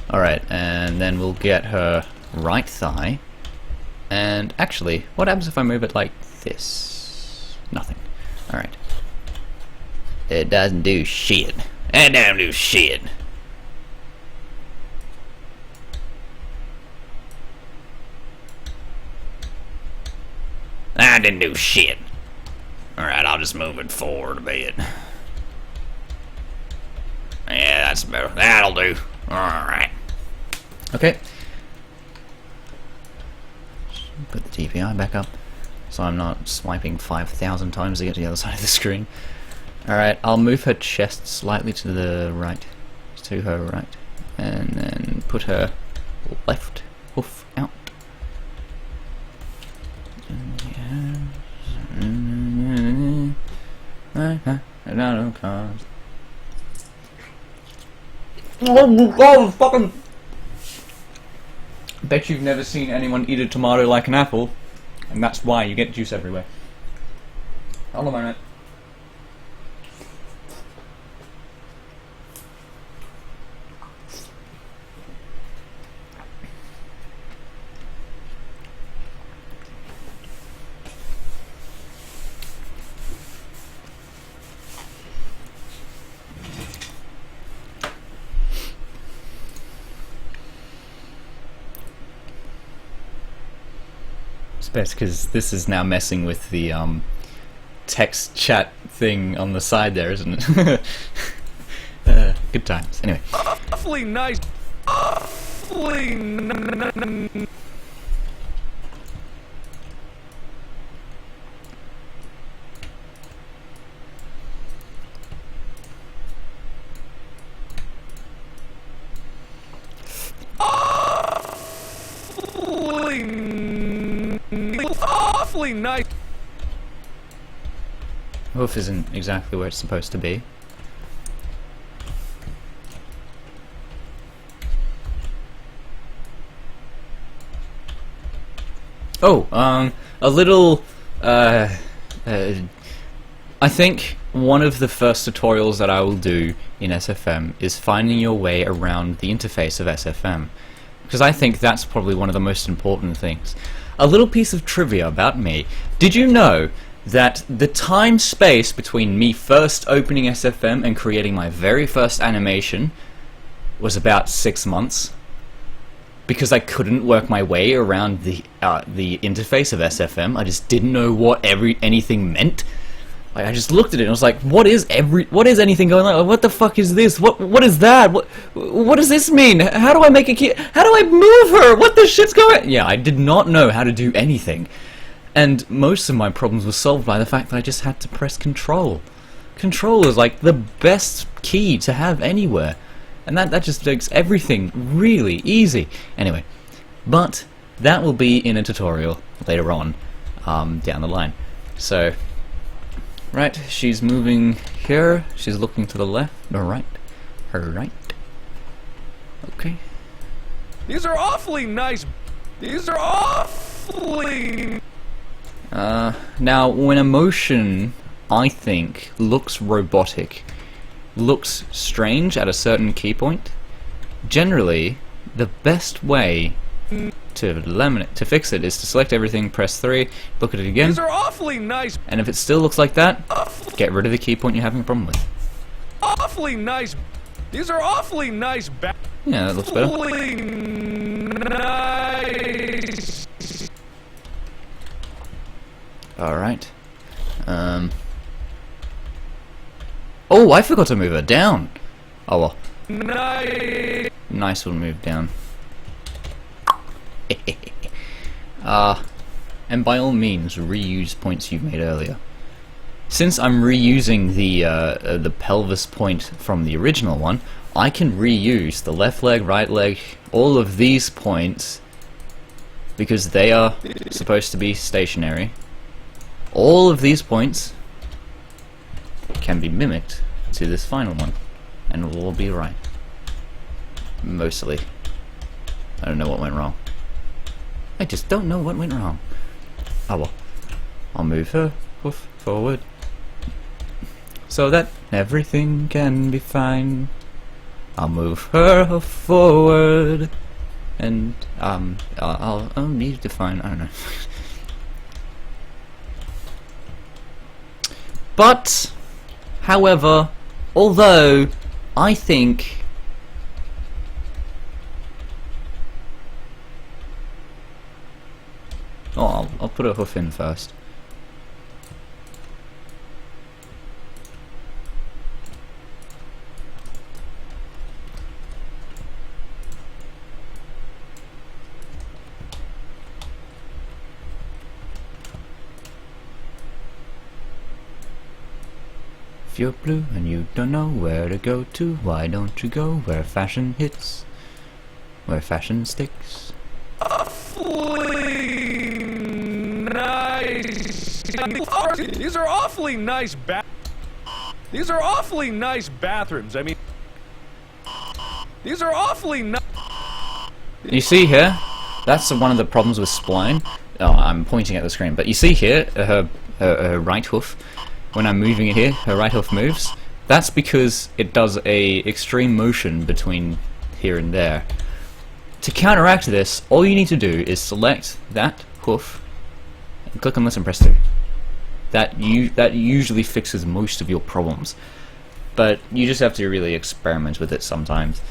Speaker 1: Alright, and then we'll get her right thigh. And actually, what happens if I move it like this? Nothing. Alright. It doesn't do shit. It don't do shit. That didn't do shit. Alright, I'll just move it forward a bit. Yeah, that's better. That'll do. Alright. Okay. Put the DPI back up, so I'm not swiping 5,000 times to get to the other side of the screen. Alright, I'll move her chest slightly to the right. To her right. And then put her left hoof out. Oh, fucking! Bet you've never seen anyone eat a tomato like an apple, and that's why you get juice everywhere. Hold on a minute. It's best because this is now messing with the text chat thing on the side there, isn't it? Good times. Anyway.
Speaker 2: Awfully nice. Awfully nice. Awfully nice.
Speaker 1: Hoof isn't exactly where it's supposed to be. Oh, a little, I think one of the first tutorials that I will do in SFM is finding your way around the interface of SFM, because I think that's probably one of the most important things. A little piece of trivia about me. Did you know that the time space between me first opening SFM and creating my very first animation was about 6 months? Because I couldn't work my way around the interface of SFM. I just didn't know what anything meant. Like, I just looked at it and I was like, what is anything going on? What the fuck is this? What is that? What does this mean? How do I make a key? How do I move her? What the shit's going on? Yeah, I did not know how to do anything. And most of my problems were solved by the fact that I just had to press Control. Control is like the best key to have anywhere. And that just makes everything really easy. Anyway, but that will be in a tutorial later on, down the line. So, right, she's moving here. She's looking to the left or right. Her right. Okay.
Speaker 2: These are awfully nice. These are awfully.
Speaker 1: Now, when a motion, I think, looks robotic, looks strange at a certain key point, generally the best way to fix it is to select everything, press 3, look at it again.
Speaker 2: These are awfully nice.
Speaker 1: And if it still looks like that, get rid of the key point you're having a problem with.
Speaker 2: Awfully nice. These are awfully nice.
Speaker 1: Yeah, that looks better.
Speaker 2: Awfully nice.
Speaker 1: Alright. Oh, I forgot to move her down. Oh well. Nice one, move down. And by all means, reuse points you've made earlier. Since I'm reusing the pelvis point from the original one, I can reuse the left leg, right leg, all of these points, because they are supposed to be stationary. All of these points can be mimicked to this final one, and it will all be right. Mostly. I don't know what went wrong. I just don't know what went wrong. Oh well. I'll move her forward so that everything can be fine. I'll move her forward, and I'll need to find, I don't know. But, however, although I think I'll put a hoof in first. If you're blue and you don't know where to go to, why don't you go where fashion hits, where fashion sticks?
Speaker 2: Awfully nice. These are awfully nice These are awfully nice bathrooms. I mean, these are awfully nice.
Speaker 1: You see here? That's one of the problems with spline. Oh, I'm pointing at the screen, but you see here her right hoof. When I'm moving it here, her right hoof moves. That's because it does a extreme motion between here and there. To counteract this, all you need to do is select that hoof and click on this and press 2. That usually fixes most of your problems, but you just have to really experiment with it sometimes.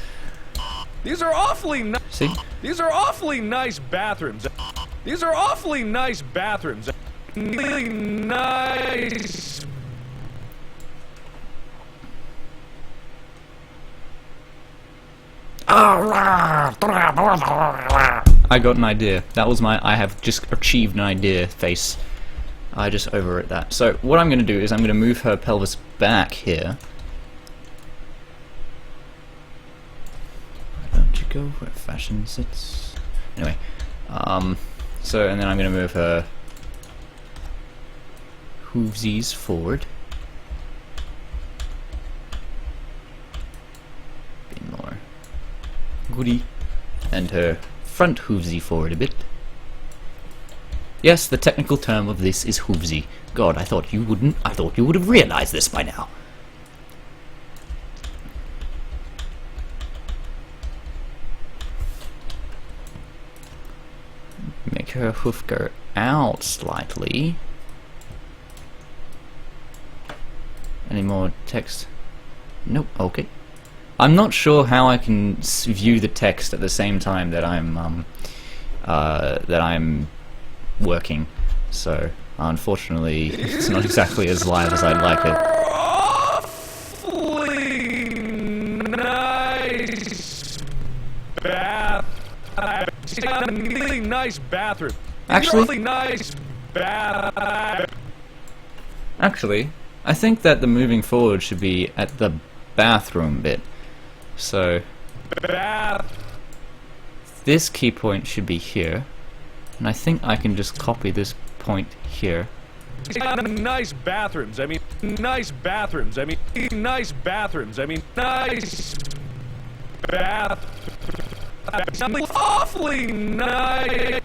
Speaker 2: These are awfully nice.
Speaker 1: See?
Speaker 2: These are awfully nice bathrooms. These are awfully nice bathrooms. Really nice.
Speaker 1: I got an idea. That was my I have just achieved an idea face. I just overwrote that. So what I'm going to do is I'm going to move her pelvis back here. Why don't you go where fashion sits? Anyway, so and then I'm going to move her hoovesies forward. Be more goody. And her front hoovesy forward a bit. Yes, the technical term of this is hoovsy. God, I thought you wouldn't. I thought you would have realized this by now. Make her hoof go out slightly. Any more text? Nope. Okay. I'm not sure how I can view the text at the same time that I'm working. So unfortunately, it's not exactly as live as I'd like it.
Speaker 2: Awfully nice bath. Really nice bathroom.
Speaker 1: Actually,
Speaker 2: Really nice bath.
Speaker 1: Actually, I think that the moving forward should be at the bathroom bit. So this key point should be here, and I think I can just copy this point here.
Speaker 2: Nice bathrooms. I mean, nice bathrooms. I mean, nice bathrooms. I mean, nice bath. Awfully nice.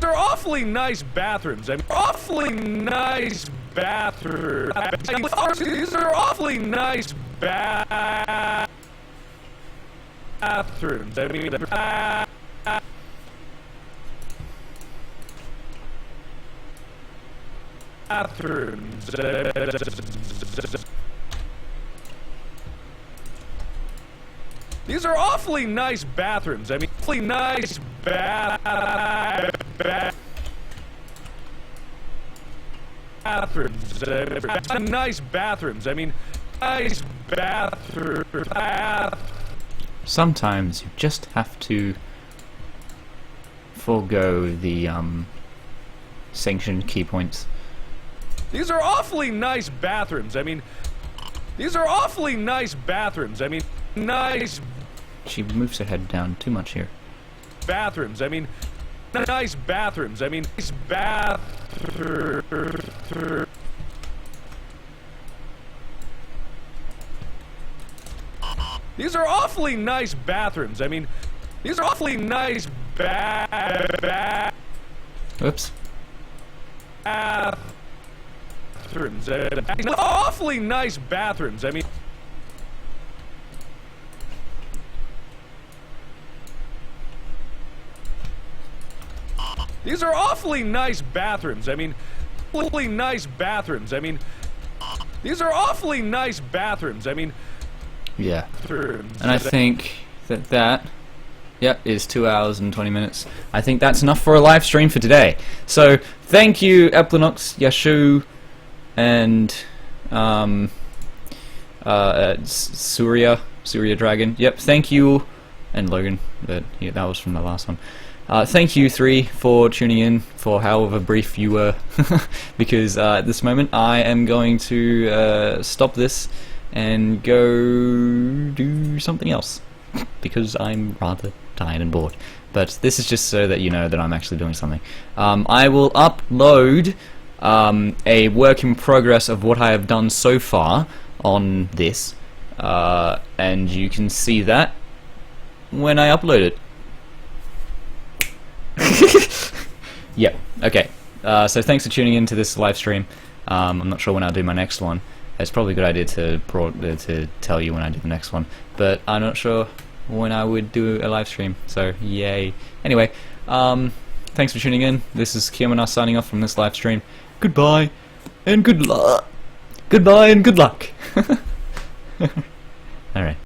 Speaker 2: They're awfully nice bathrooms. I mean, awfully nice bathrooms. These are awfully nice bathrooms. I mean, bathrooms. These are awfully nice bathrooms. I mean, awfully nice bathrooms. Nice bathrooms. I mean, nice bathrooms.
Speaker 1: Sometimes you just have to forego the sanctioned key points.
Speaker 2: These are awfully nice bathrooms. I mean, these are awfully nice bathrooms. I mean, nice
Speaker 1: She moves her head down too much here.
Speaker 2: bathrooms. I mean, nice bathrooms. I mean, nice bathrooms. These are awfully nice bathrooms. I mean, these are awfully nice
Speaker 1: Oops.
Speaker 2: bathrooms. Awfully nice bathrooms. I mean, these are awfully nice bathrooms. I mean, awfully nice bathrooms. I mean, these are awfully nice bathrooms. I mean,
Speaker 1: Yeah.
Speaker 2: bathrooms.
Speaker 1: And I think that is 2 hours and 20 minutes. I think that's enough for a live stream for today. So thank you, Eplinox, Yashu, and Surya Dragon. Yep, thank you, and Logan. But yeah, that was from the last one. Thank you three for tuning in for however brief you were, because at this moment I am going to stop this and go do something else because I'm rather tired and bored. But this is just so that you know that I'm actually doing something. I will upload a work in progress of what I have done so far on this, and you can see that when I upload it. Yep, okay. So thanks for tuning in to this live stream. I'm not sure when I'll do my next one. It's probably a good idea to tell you when I do the next one, but I'm not sure when I would do a live stream, so yay. Anyway, thanks for tuning in. This is Quillo signing off from this live stream. Goodbye, and good luck. Goodbye and good luck. Alright.